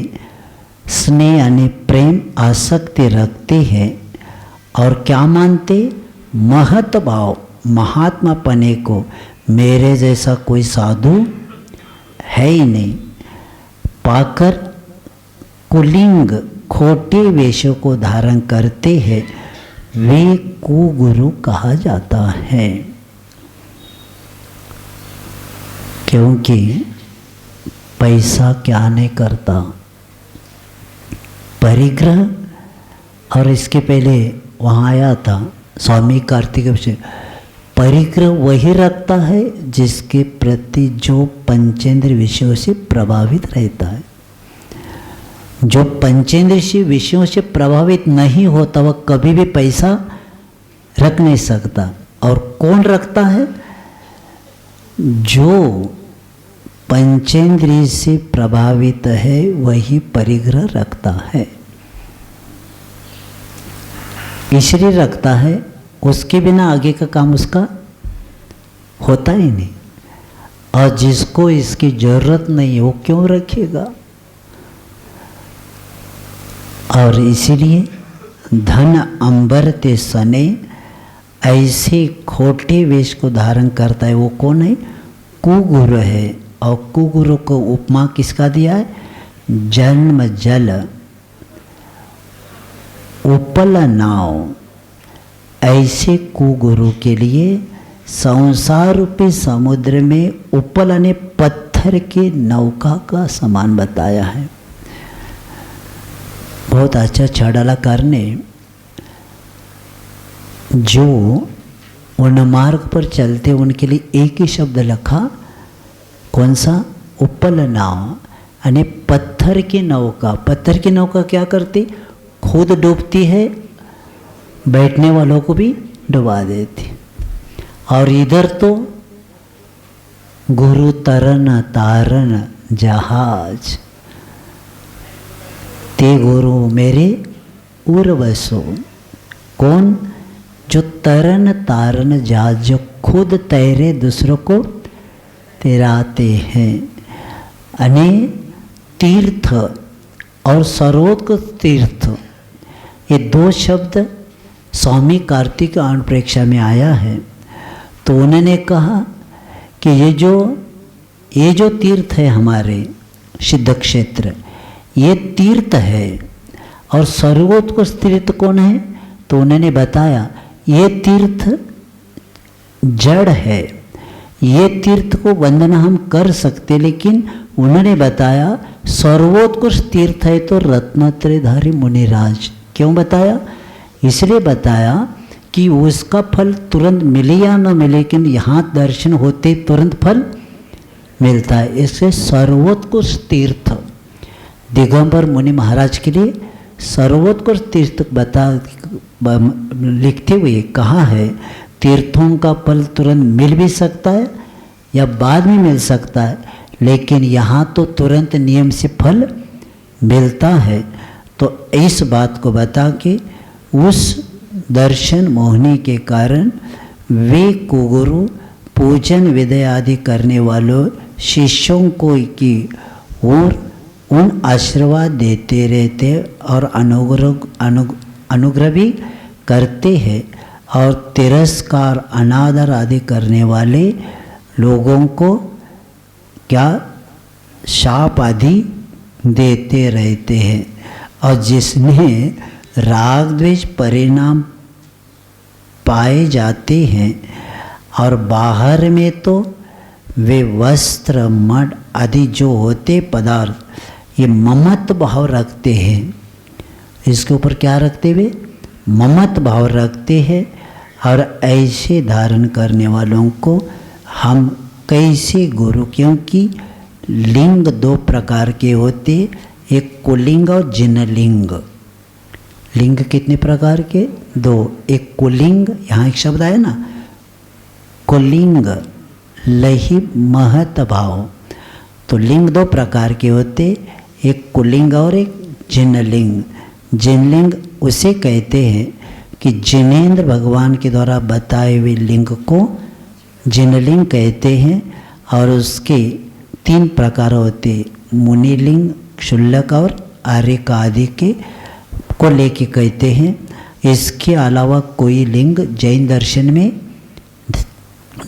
स्नेह यानी प्रेम आसक्ति रखते हैं और क्या मानते? महत भाव महात्मा पने को मेरे जैसा कोई साधु है ही नहीं पाकर कुलिंग खोटे वेशों को धारण करते हैं, वे कुगुरु कहा जाता है। क्योंकि पैसा क्या नहीं करता, परिग्रह। और इसके पहले वहाँ आया था स्वामी कार्तिक से, परिग्रह वही रखता है जिसके प्रति जो पंचेंद्र विषयों से प्रभावित रहता है। जो पंचेंद्र विषयों से प्रभावित नहीं होता वह कभी भी पैसा रख नहीं सकता। और कौन रखता है? जो पंचेंद्रिय से प्रभावित है वही परिग्रह रखता है, इसलिए रखता है। उसके बिना आगे का काम उसका होता ही नहीं। और जिसको इसकी जरूरत नहीं वो क्यों रखेगा? और इसीलिए धन अंबर ते सने ऐसे खोटे वेश को धारण करता है। वो कौन है? कुगुरु है। और कुगुरु को उपमा किसका दिया है? जन्म जल उपल नाव। ऐसे कुगुरु के लिए संसार रूपी समुद्र में उपल ने पत्थर के नौका का समान बताया है। बहुत अच्छा छाड़ालाकार ने जो उन मार्ग पर चलते उनके लिए एक ही शब्द लिखा, कौन सा? उपल नाव यानी पत्थर की नौका। पत्थर की नौका क्या करती? खुद डूबती है, बैठने वालों को भी डुबा देती। और इधर तो गुरु तरन तारन जहाज, ते गुरु मेरे उर्वसो। कौन? जो तरन तारन जहाज, जो खुद तैरे दूसरों को तैराते हैं। अने तीर्थ और सर्वोत्कृष्ट तीर्थ, ये दो शब्द स्वामी कार्तिक अनुप्रेक्षा में आया है। तो उन्होंने कहा कि ये जो तीर्थ है हमारे सिद्ध क्षेत्र, ये तीर्थ है। और सर्वोत्कृष्ट तीर्थ कौन है? तो उन्होंने बताया ये तीर्थ जड़ है। ये तीर्थ को वंदना हम कर सकते, लेकिन उन्होंने बताया सर्वोत्कृष्ट तीर्थ है तो रत्नत्रयधारी मुनिराज। क्यों बताया? इसलिए बताया कि उसका फल तुरंत मिले या न मिले, लेकिन यहाँ दर्शन होते तुरंत फल मिलता है। इससे सर्वोत्कृष्ट तीर्थ दिगंबर मुनि महाराज के लिए सर्वोत्कृष्ट तीर्थ लिखते हुए कहा है, तीर्थों का फल तुरंत मिल भी सकता है या बाद में मिल सकता है, लेकिन यहाँ तो तुरंत नियम से फल मिलता है। तो इस बात को बता के उस दर्शन मोहनी के कारण वे कुगुरु पूजन विधि आदि करने वालों शिष्यों को की और उन आशीर्वाद देते रहते और अनुग्रह भी करते हैं। और तिरस्कार अनादर आदि करने वाले लोगों को क्या शाप आदि देते रहते हैं। और जिसने राग द्वेष परिणाम पाए जाते हैं और बाहर में तो वे वस्त्र मड आदि जो होते पदार्थ ये ममत्व भाव रखते हैं। इसके ऊपर क्या रखते हुए ममत्व भाव रखते हैं। और ऐसे धारण करने वालों को हम कैसे गुरु, क्योंकि लिंग दो प्रकार के होते, एक कुलिंग और जिनलिंग। लिंग कितने प्रकार के? दो। एक कुलिंग, यहाँ एक शब्द आया ना कुलिंग, लही महत भाव। तो लिंग दो प्रकार के होते, एक कुलिंग और एक जिनलिंग। जिनलिंग उसे कहते हैं कि जिनेंद्र भगवान के द्वारा बताए हुए लिंग को जिनलिंग कहते हैं। और उसके 3 प्रकार होते, मुनिलिंग, क्षुल्लक और आर्यक आदि के को लेके कहते हैं। इसके अलावा कोई लिंग जैन दर्शन में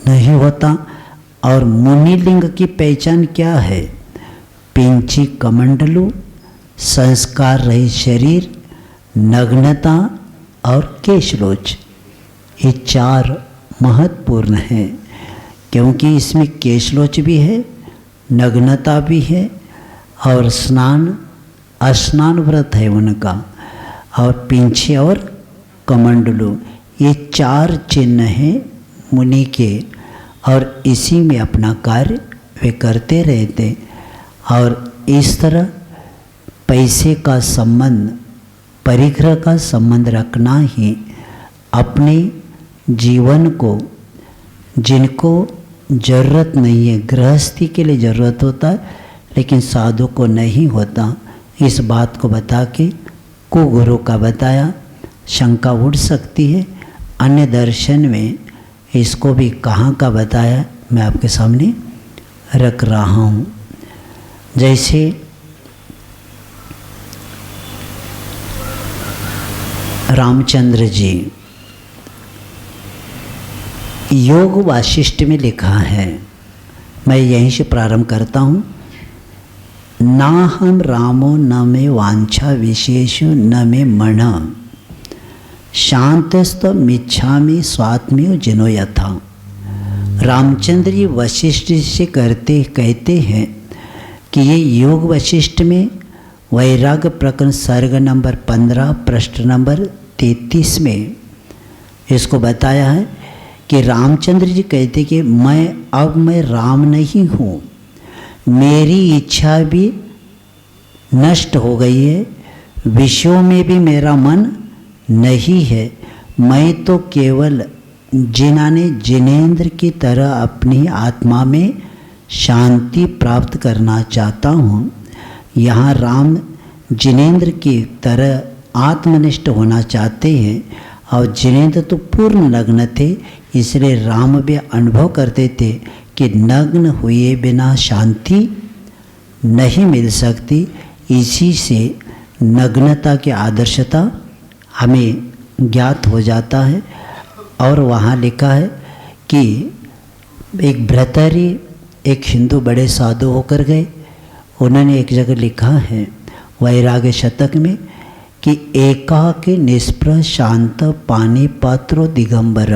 नहीं होता। और मुनिलिंग की पहचान क्या है? पिंची कमंडलू, संस्कार रहित शरीर, नग्नता और केशलोच। ये 4 महत्वपूर्ण हैं, क्योंकि इसमें केशलोच भी है, नग्नता भी है और स्नान व्रत है उनका, और पिंछे और कमंडलू। ये 4 चिन्ह हैं मुनि के, और इसी में अपना कार्य वे करते रहते। और इस तरह पैसे का संबंध, परिग्रह का संबंध रखना ही अपने जीवन को, जिनको जरूरत नहीं है, गृहस्थी के लिए ज़रूरत होता है लेकिन साधु को नहीं होता, इस बात को बता के कुगुरु का बताया। शंका उठ सकती है अन्य दर्शन में इसको भी कहाँ का बताया, मैं आपके सामने रख रहा हूँ। जैसे रामचंद्र जी, योग वाशिष्ठ में लिखा है, मैं यहीं से प्रारंभ करता हूँ। ना हम रामो न में वांछा विशेषो न में मन, शांतस्त मिच्छामि स्वात्म्यो जिनो यथा। रामचंद्र जी वशिष्ठ से कहते हैं कि ये योग वशिष्ठ में वैराग्य प्रकरण सर्ग नंबर 15 पृष्ठ नंबर 33 में इसको बताया है कि रामचंद्र जी कहते कि मैं राम नहीं हूँ, मेरी इच्छा भी नष्ट हो गई है, विषयों में भी मेरा मन नहीं है, मैं तो केवल जिनेंद्र की तरह अपनी आत्मा में शांति प्राप्त करना चाहता हूँ। यहाँ राम जिनेंद्र की तरह आत्मनिष्ठ होना चाहते हैं, और जिनेंद्र तो पूर्ण नग्न थे, इसलिए राम भी अनुभव करते थे कि नग्न हुए बिना शांति नहीं मिल सकती। इसी से नग्नता की आदर्शता हमें ज्ञात हो जाता है। और वहाँ लिखा है कि एक भ्रतरी, एक हिंदू बड़े साधु होकर गए, उन्होंने एक जगह लिखा है वैराग्य शतक में कि एकाकी निष्प्रह शांत पानी पात्रो दिगंबर,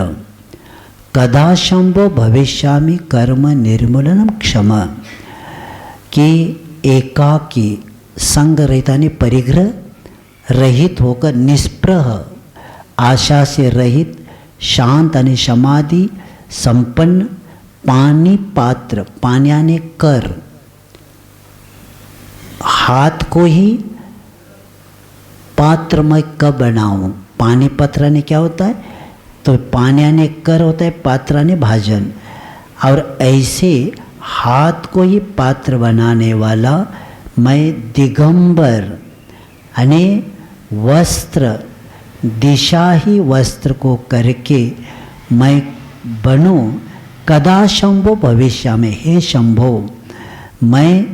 कदा शंभो भविष्यामि कर्म निर्मूलनम क्षम। कि एकाकी संग रहित यानी परिग्रह रहित होकर, निष्प्रह आशा से रहित, शांत यानी समाधि संपन्न, पानी पात्र, पानी यानी कर, हाथ को ही पात्र मैं कब बनाऊं। पानी पात्र ने क्या होता है, तो पानी यानी कर होता है, पात्र यानी भाजन। और ऐसे हाथ को ही पात्र बनाने वाला मैं दिगंबर यानी वस्त्र, दिशा ही वस्त्र को करके मैं बनूं। कदा शंभो भविष्य में, हे शंभो, मैं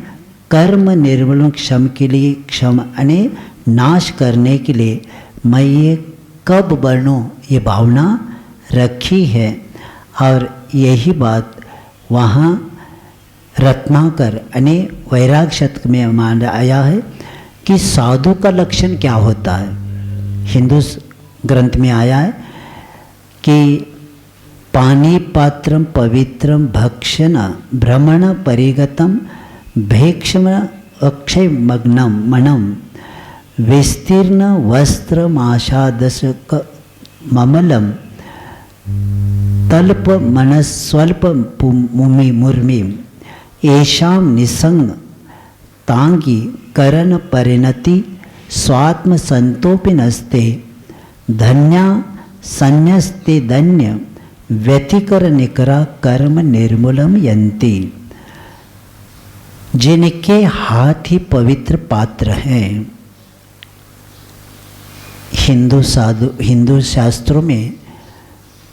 कर्म निर्मूलन क्षम के लिए, क्षम यानी नाश करने के लिए मैं ये कब बनूं, ये भावना रखी है। और यही बात वहाँ रत्नाकर यानी वैराग शतक में माना आया है कि साधु का लक्षण क्या होता है। हिंदू ग्रंथ में आया है कि पानी पात्रम पवित्रम भक्षण भ्रमण परिगतम भेक्षम अक्षय मग्नम मनम विस्तीर्ण वस्त्रमाशादशक ममलम तल्प मनस्वल्प मुर्मी येषां निसंग तांगी करण परिणति स्वात्म संतोपि नस्ते धन्या संन्यस्ते धन्य व्यतिकर निकरा कर्म निर्मूलम यंती। जिनके हाथ ही पवित्र पात्र हैं। हिंदू शास्त्रों में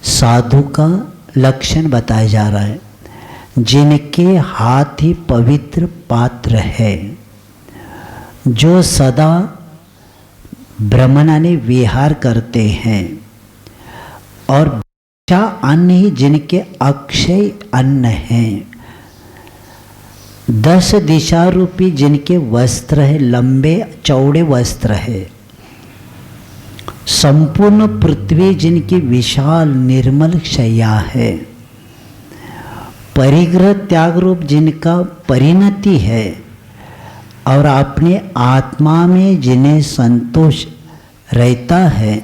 साधु का लक्षण बताया जा रहा है, जिनके हाथ ही पवित्र पात्र है, जो सदा ब्रह्मणाने विहार करते हैं, और भिक्षा अन्न ही जिनके अक्षय अन्न हैं, 10 दिशा रूपी जिनके वस्त्र है, लंबे चौड़े वस्त्र है, संपूर्ण पृथ्वी जिनकी विशाल निर्मल शैया है, परिग्रह त्याग रूप जिनका परिणति है, और अपने आत्मा में जिन्हें संतोष रहता है,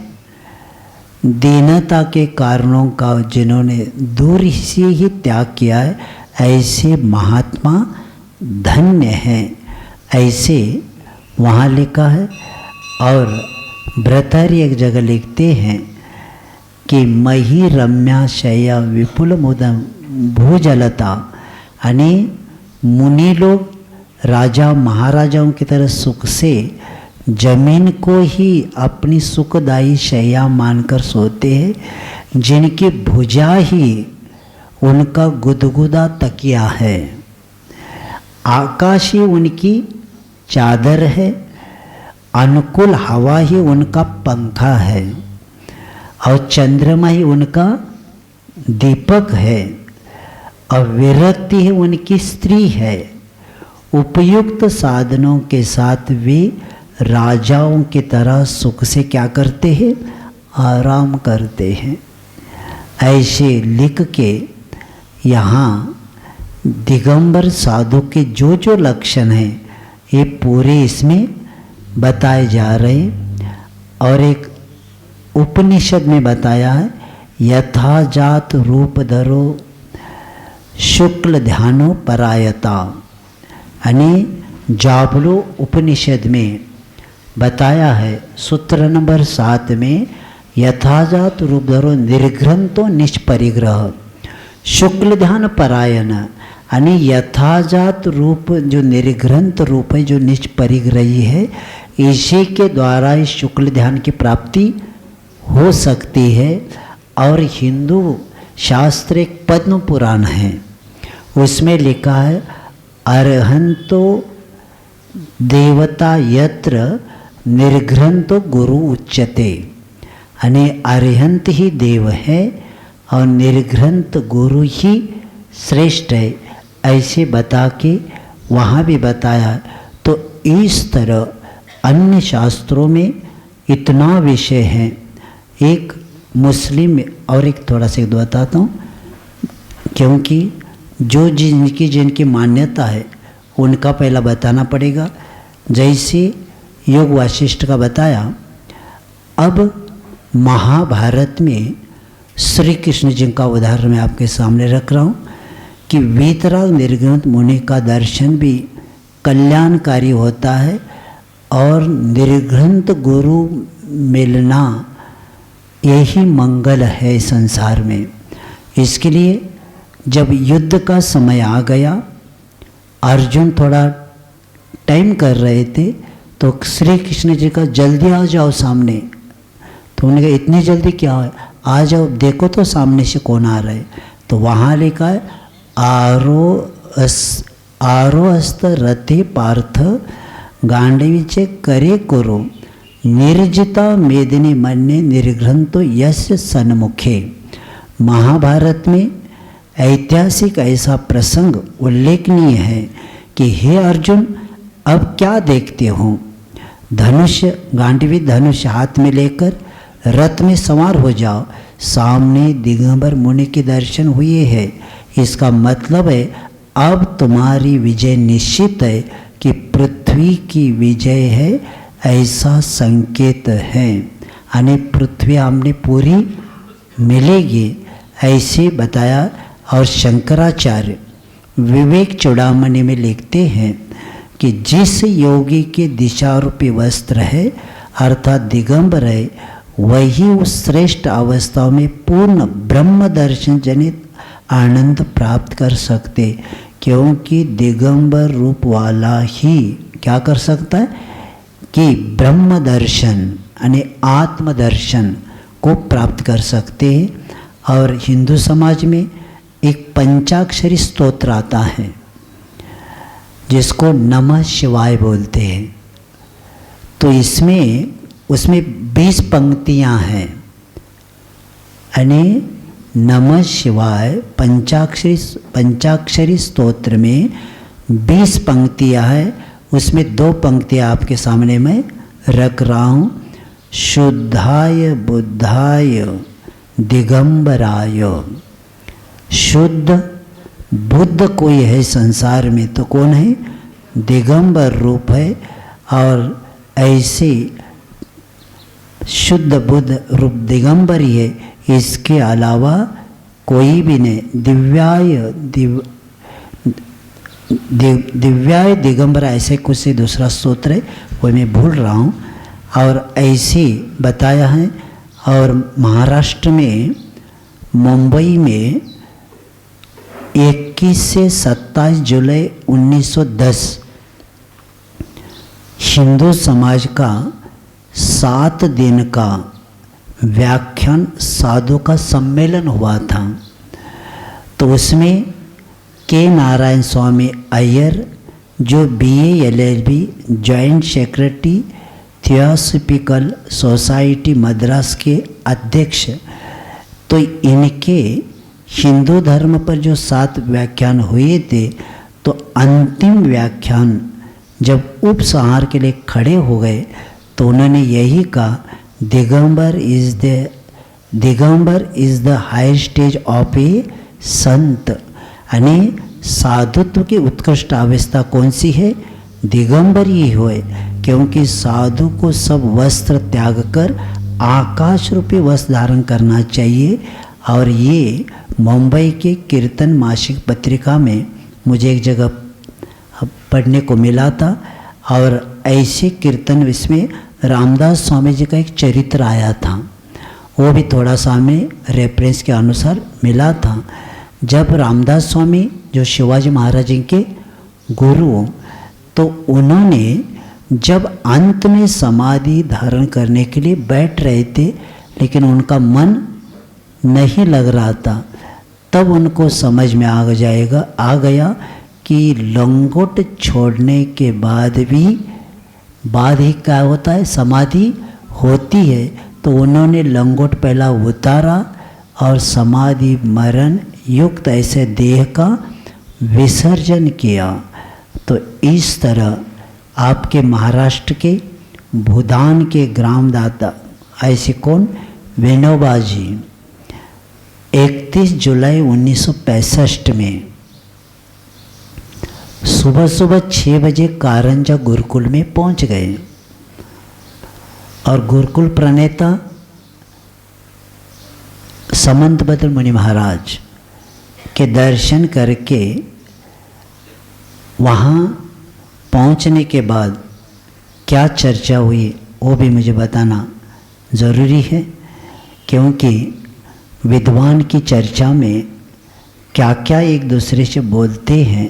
दीनता के कारणों का जिन्होंने दूर से ही त्याग किया है, ऐसे महात्मा धन्य हैं। ऐसे वहाँ लिखा है। और भ्रतहरि एक जगह लिखते हैं कि मही रम्या शैया विपुल मुदम भूजलता, यानी मुनि लोग राजा महाराजाओं की तरह सुख से जमीन को ही अपनी सुखदायी शैया मानकर सोते हैं, जिनकी भुजा ही उनका गुदगुदा तकिया है, आकाश ही उनकी चादर है, अनुकूल हवा ही उनका पंखा है, और चंद्रमा ही उनका दीपक है, और विरक्ति ही उनकी स्त्री है। उपयुक्त साधनों के साथ वे राजाओं की तरह सुख से क्या करते हैं, आराम करते हैं। ऐसे लिख के यहाँ दिगंबर साधु के जो जो लक्षण हैं ये पूरे इसमें बताए जा रहे हैं। और एक उपनिषद में बताया है, यथा जात रूप धरो शुक्ल ध्यानो परायता, यानी जाबलो उपनिषद में बताया है सूत्र नंबर 7 में, यथाजात रूप धरो निर्घ्रंतो निष्परिग्रह शुक्ल ध्यान परायण, यानी यथाजात रूप जो निर्घ्रंथ रूप है, जो निष्परिग्रही है, इसी के द्वारा इस शुक्ल ध्यान की प्राप्ति हो सकती है। और हिंदू शास्त्र एक पद्म पुराण है, उसमें लिखा है अर्हंतो देवता यत्र निर्घ्रंतो गुरु उच्यते, यानी अर्हंत ही देव है और निर्घ्रंथ गुरु ही श्रेष्ठ है, ऐसे बता के वहाँ भी बताया। तो इस तरह अन्य शास्त्रों में इतना विषय है। एक मुस्लिम और एक थोड़ा सा बताता हूँ, क्योंकि जो जिनकी मान्यता है उनका पहला बताना पड़ेगा। जैसे योग वाशिष्ठ का बताया, अब महाभारत में श्री कृष्ण जी का उदाहरण मैं आपके सामने रख रहा हूँ कि वीतराग निर्घ्रंथ मुनि का दर्शन भी कल्याणकारी होता है, और निर्घ्रंथ गुरु मिलना यही मंगल है संसार में। इसके लिए जब युद्ध का समय आ गया, अर्जुन थोड़ा टाइम कर रहे थे, तो श्री कृष्ण जी का जल्दी आ जाओ सामने। तो उन्होंने कहा इतनी जल्दी क्या है, आ जाओ देखो तो सामने से कौन आ रहा है। तो वहाँ लिखा है आरोहस्त रथे पार्थ गांडीविचे करे करो निर्जिता मेदिनी मन्ये निर्घ्रंतो यस्य सन्मुखे, महाभारत में ऐतिहासिक ऐसा प्रसंग उल्लेखनीय है कि हे अर्जुन, अब क्या देखते हो? धनुष, गांडीवी धनुष हाथ में लेकर रथ में सवार हो जाओ। सामने दिगंबर मुनि के दर्शन हुए हैं। इसका मतलब है अब तुम्हारी विजय निश्चित है कि पृथ्वी की विजय है, ऐसा संकेत है। यानी पृथ्वी हमने पूरी मिलेगी, ऐसे बताया। और शंकराचार्य विवेक चूड़ामणि में लिखते हैं कि जिस योगी के दिशा रूपी वस्त्र है अर्थात दिगंबर है, वही उस श्रेष्ठ अवस्थाओं में पूर्ण ब्रह्म दर्शन जनित आनंद प्राप्त कर सकते, क्योंकि दिगंबर रूप वाला ही क्या कर सकता है कि ब्रह्म दर्शन यानी आत्मदर्शन को प्राप्त कर सकते हैं। और हिंदू समाज में एक पंचाक्षरी स्तोत्र आता है जिसको नमः शिवाय बोलते हैं। तो उसमें 20 पंक्तियां हैं, यानी नमः शिवाय पंचाक्षरी स्तोत्र में 20 पंक्तियां हैं। उसमें 2 पंक्तियां आपके सामने मैं रख रहा हूँ। शुद्धाय बुद्धाय दिगंबराय। शुद्ध बुद्ध कोई है संसार में तो कौन है? दिगंबर रूप है। और ऐसे शुद्ध बुद्ध रूप दिगंबर ही है, इसके अलावा कोई भी नहीं। दिव्याय दिगंबर ऐसे कुछ से दूसरा स्तोत्र है, वो मैं भूल रहा हूँ। और ऐसे बताया है। और महाराष्ट्र में मुंबई में 21 से 27 जुलाई 1910 हिंदू समाज का 7 दिन का व्याख्यान साधु का सम्मेलन हुआ था। तो उसमें के नारायण स्वामी अय्यर जो BA LLB joint secretary theosophical society Madras के अध्यक्ष, तो इनके हिंदू धर्म पर जो 7 व्याख्यान हुए थे, तो अंतिम व्याख्यान जब उपसंहार के लिए खड़े हो गए तो उन्होंने यही कहा, Digambar is the higher stage of a sant. यानी साधुत्व की उत्कृष्ट अवस्था कौन सी है? दिगंबर ही होए, क्योंकि साधु को सब वस्त्र त्याग कर आकाश रूपी वस्त्र धारण करना चाहिए। और ये मुंबई के कीर्तन मासिक पत्रिका में मुझे एक जगह पढ़ने को मिला था। और ऐसे कीर्तन इसमें रामदास स्वामी जी का एक चरित्र आया था, वो भी थोड़ा सा हमें रेफरेंस के अनुसार मिला था। जब रामदास स्वामी जो शिवाजी महाराज जी के गुरु, तो उन्होंने जब अंत में समाधि धारण करने के लिए बैठ रहे थे, लेकिन उनका मन नहीं लग रहा था, तब उनको समझ में आ गया कि लंगोट छोड़ने के बाद ही क्या होता है? समाधि होती है। तो उन्होंने लंगोट पहला उतारा और समाधि मरण युक्त ऐसे देह का विसर्जन किया। तो इस तरह आपके महाराष्ट्र के भूदान के ग्रामदाता ऐसे कौन? विनोबा जी 31 जुलाई 1965 में सुबह 6 बजे कारंजा गुरुकुल में पहुंच गए। और गुरुकुल प्रणेता समंतभद्र मुनि महाराज के दर्शन करके वहाँ पहुँचने के बाद क्या चर्चा हुई वो भी मुझे बताना ज़रूरी है, क्योंकि विद्वान की चर्चा में क्या क्या एक दूसरे से बोलते हैं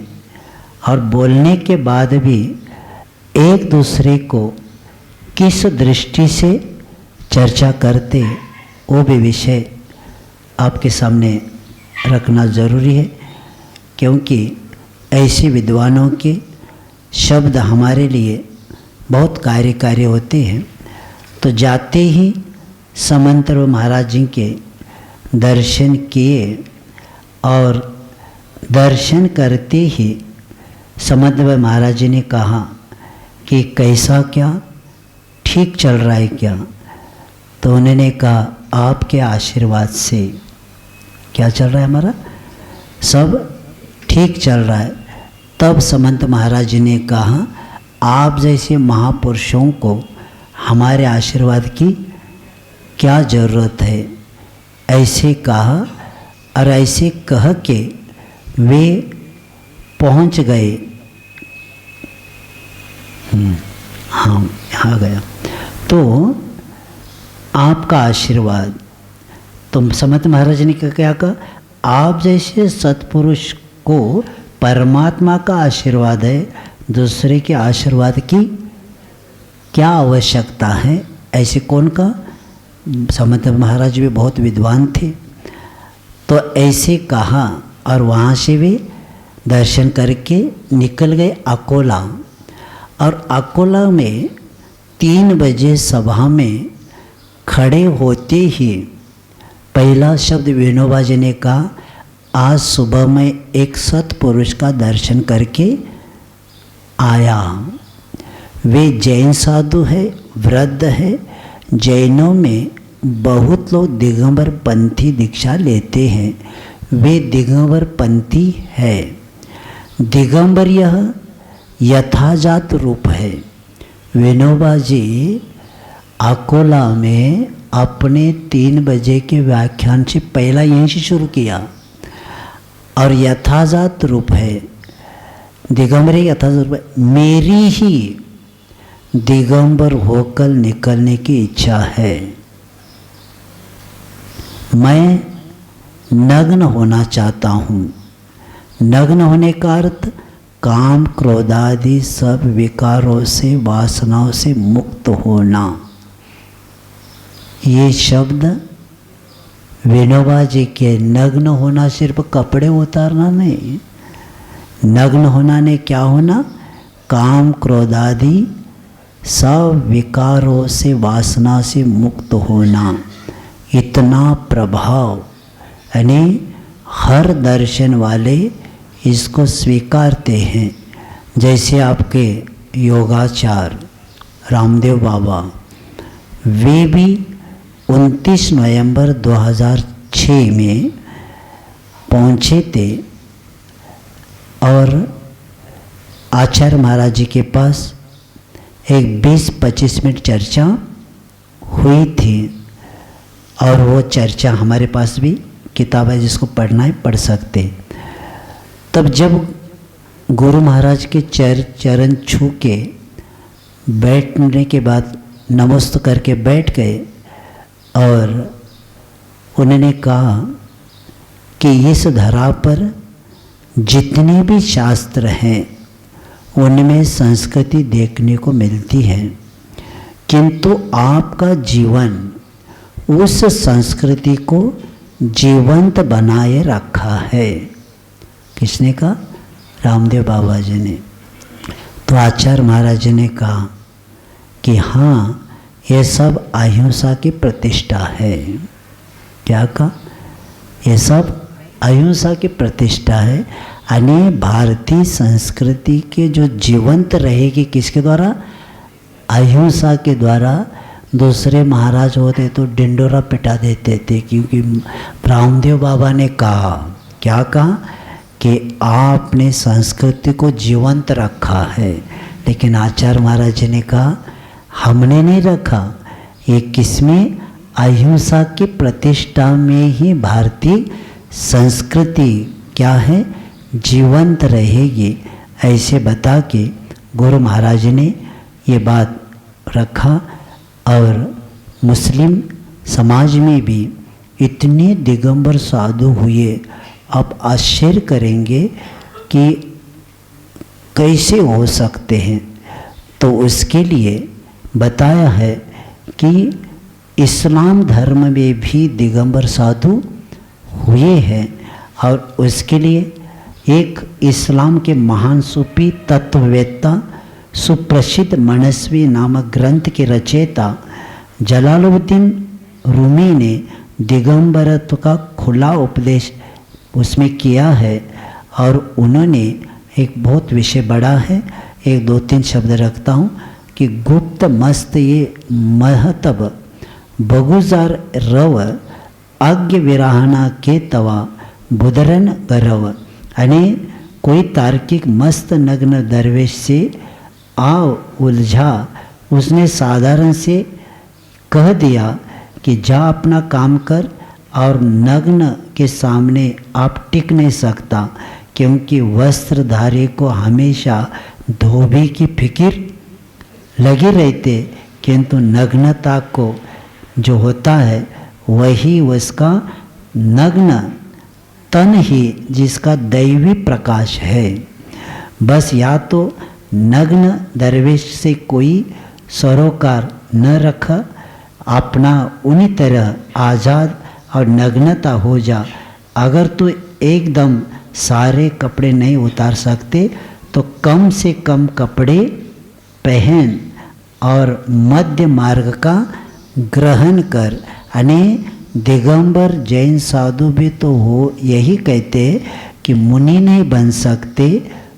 और बोलने के बाद भी एक दूसरे को किस दृष्टि से चर्चा करते, वो भी विषय आपके सामने रखना ज़रूरी है। क्योंकि ऐसे विद्वानों के शब्द हमारे लिए बहुत कार्यकारी होते हैं। तो जाते ही समंतर महाराज जी के दर्शन किए और दर्शन करते ही समंत महाराज जी ने कहा कि कैसा, क्या ठीक चल रहा है क्या? तो उन्होंने कहा आपके आशीर्वाद से क्या चल रहा है, हमारा सब ठीक चल रहा है। तब समंत महाराज जी ने कहा आप जैसे महापुरुषों को हमारे आशीर्वाद की क्या ज़रूरत है, ऐसे कहा। और ऐसे कह के वे पहुंच गए। हाँ, यहाँ गया तो आपका आशीर्वाद। तो समंत महाराज ने क्या कहा, आप जैसे सत्पुरुष को परमात्मा का आशीर्वाद है, दूसरे के आशीर्वाद की क्या आवश्यकता है? ऐसे कौन का? समंत महाराज भी बहुत विद्वान थे। तो ऐसे कहा और वहाँ से वे दर्शन करके निकल गए अकोला। और अकोला में 3 बजे सभा में खड़े होते ही पहला शब्द विनोबा जी ने कहा, आज सुबह में एक सत्पुरुष का दर्शन करके आया। वे जैन साधु है, वृद्ध है। जैनों में बहुत लोग दिगंबर पंथी दीक्षा लेते हैं, वे दिगंबर पंथी है। दिगंबर यह यथाजात रूप है। विनोबा जी अकोला में अपने 3 बजे के व्याख्यान से पहला यहीं से शुरू किया। और यथाजात रूप है, दिगंबर यथाजात रूप है। मेरी ही दिगंबर होकर निकलने की इच्छा है। मैं नग्न होना चाहता हूँ। नग्न होने का अर्थ काम क्रोध आदि सब विकारों से, वासनाओं से मुक्त होना। ये शब्द विनोबा जी के नग्न होना सिर्फ कपड़े उतारना नहीं, नग्न होना ने क्या होना, काम क्रोध आदि सब विकारों से, वासना से मुक्त होना। इतना प्रभाव, यानी हर दर्शन वाले इसको स्वीकारते हैं। जैसे आपके योगाचार्य रामदेव बाबा, वे भी 29 नवंबर 2006 में पहुँचे थे और आचार्य महाराज जी के पास एक 20-25 मिनट चर्चा हुई थी। और वो चर्चा हमारे पास भी किताब है, जिसको पढ़ना है पढ़ सकते। तब जब गुरु महाराज के चरण छू के बैठने के बाद नमस्त करके बैठ गए और उन्होंने कहा कि इस धरा पर जितने भी शास्त्र हैं उनमें संस्कृति देखने को मिलती है, किंतु आपका जीवन उस संस्कृति को जीवंत बनाए रखा है। किसने कहा? रामदेव बाबा जी ने। तो आचार्य महाराज जी ने कहा कि हाँ, ये सब अहिंसा की प्रतिष्ठा है। क्या कहा? ये सब अहिंसा की प्रतिष्ठा है। यानी भारतीय संस्कृति के जो जीवंत रहेगी किसके द्वारा? अहिंसा के द्वारा। दूसरे महाराज होते तो डिंडोरा पिटा देते थे, क्योंकि रामदेव बाबा ने कहा, क्या कहा कि आपने संस्कृति को जीवंत रखा है। लेकिन आचार्य महाराज जी ने कहा हमने नहीं रखा, ये किसमें? अहिंसा की प्रतिष्ठा में ही भारतीय संस्कृति क्या है? जीवंत रहेगी। ऐसे बता के गुरु महाराज ने ये बात रखा। और मुस्लिम समाज में भी इतने दिगंबर साधु हुए, आप आश्चर्य करेंगे कि कैसे हो सकते हैं। तो उसके लिए बताया है कि इस्लाम धर्म में भी दिगंबर साधु हुए हैं। और उसके लिए एक इस्लाम के महान सूफी तत्ववेत्ता, सुप्रसिद्ध मनस्वी नामक ग्रंथ के रचयिता जलालुद्दीन रूमी ने दिगंबरत्व का खुला उपदेश उसमें किया है। और उन्होंने एक बहुत विषय बड़ा है, एक दो तीन शब्द रखता हूँ कि गुप्त मस्त ये महतब बगुजार रव अज्ञ विराहना के तवा बुदरन गरव। यानी कोई तार्किक मस्त नग्न दरवेश से आ उलझा, उसने साधारण से कह दिया कि जा अपना काम कर, और नग्न के सामने आप टिक नहीं सकता, क्योंकि वस्त्रधारी को हमेशा धोबी की फिक्र लगी रहती, किंतु नग्नता को जो होता है वही उसका नग्न तन ही जिसका दैवी प्रकाश है। बस या तो नग्न दरवेश से कोई सरोकार न रख, अपना उन्हीं तरह आज़ाद और नग्नता हो जा। अगर तो एकदम सारे कपड़े नहीं उतार सकते तो कम से कम कपड़े पहन और मध्य मार्ग का ग्रहण कर। यानी दिगंबर जैन साधु भी तो हो यही कहते कि मुनि नहीं बन सकते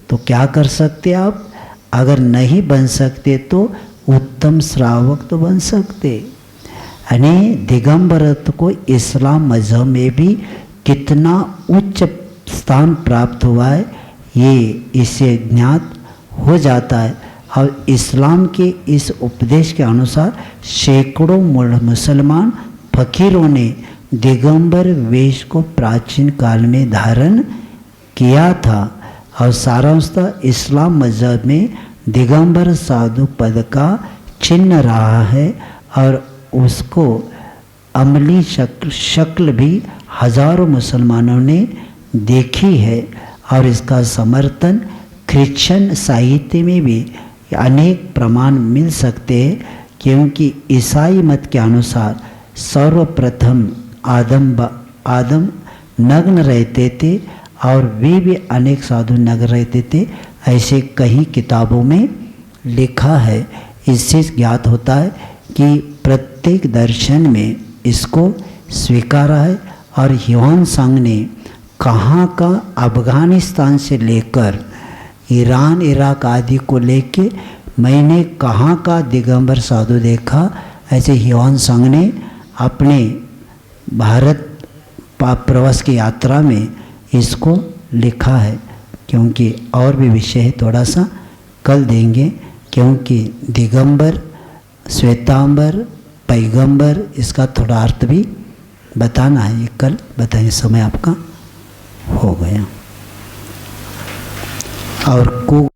तो क्या कर सकते आप, अगर नहीं बन सकते तो उत्तम श्रावक तो बन सकते। यानी दिगंबरत्व को इस्लाम मजहब में भी कितना उच्च स्थान प्राप्त हुआ है ये इससे ज्ञात हो जाता है। और इस्लाम के इस उपदेश के अनुसार सैकड़ों मुसलमान फकीरों ने दिगंबर वेश को प्राचीन काल में धारण किया था। और सारांश इस्लाम मजहब में दिगंबर साधु पद का चिन्ह रहा है, और उसको अमली शक्ल भी हजारों मुसलमानों ने देखी है। और इसका समर्थन क्रिश्चियन साहित्य में भी अनेक प्रमाण मिल सकते हैं, क्योंकि ईसाई मत के अनुसार सर्वप्रथम आदम नग्न रहते थे और वे भी अनेक साधु नग्न रहते थे, ऐसे कई किताबों में लिखा है। इससे ज्ञात होता है कि प्रत्येक दर्शन में इसको स्वीकारा है। और ह्योन सांग ने कहाँ का अफगानिस्तान से लेकर ईरान इराक आदि को लेके मैंने कहाँ का दिगंबर साधु देखा, ऐसे ह्योन सांग ने अपने भारत प्रवास की यात्रा में इसको लिखा है। क्योंकि और भी विषय है, थोड़ा सा कल देंगे, क्योंकि दिगंबर श्वेतांबर पैगंबर इसका थोड़ा अर्थ भी बताना है, कल बताइए, समय आपका हो गया। और को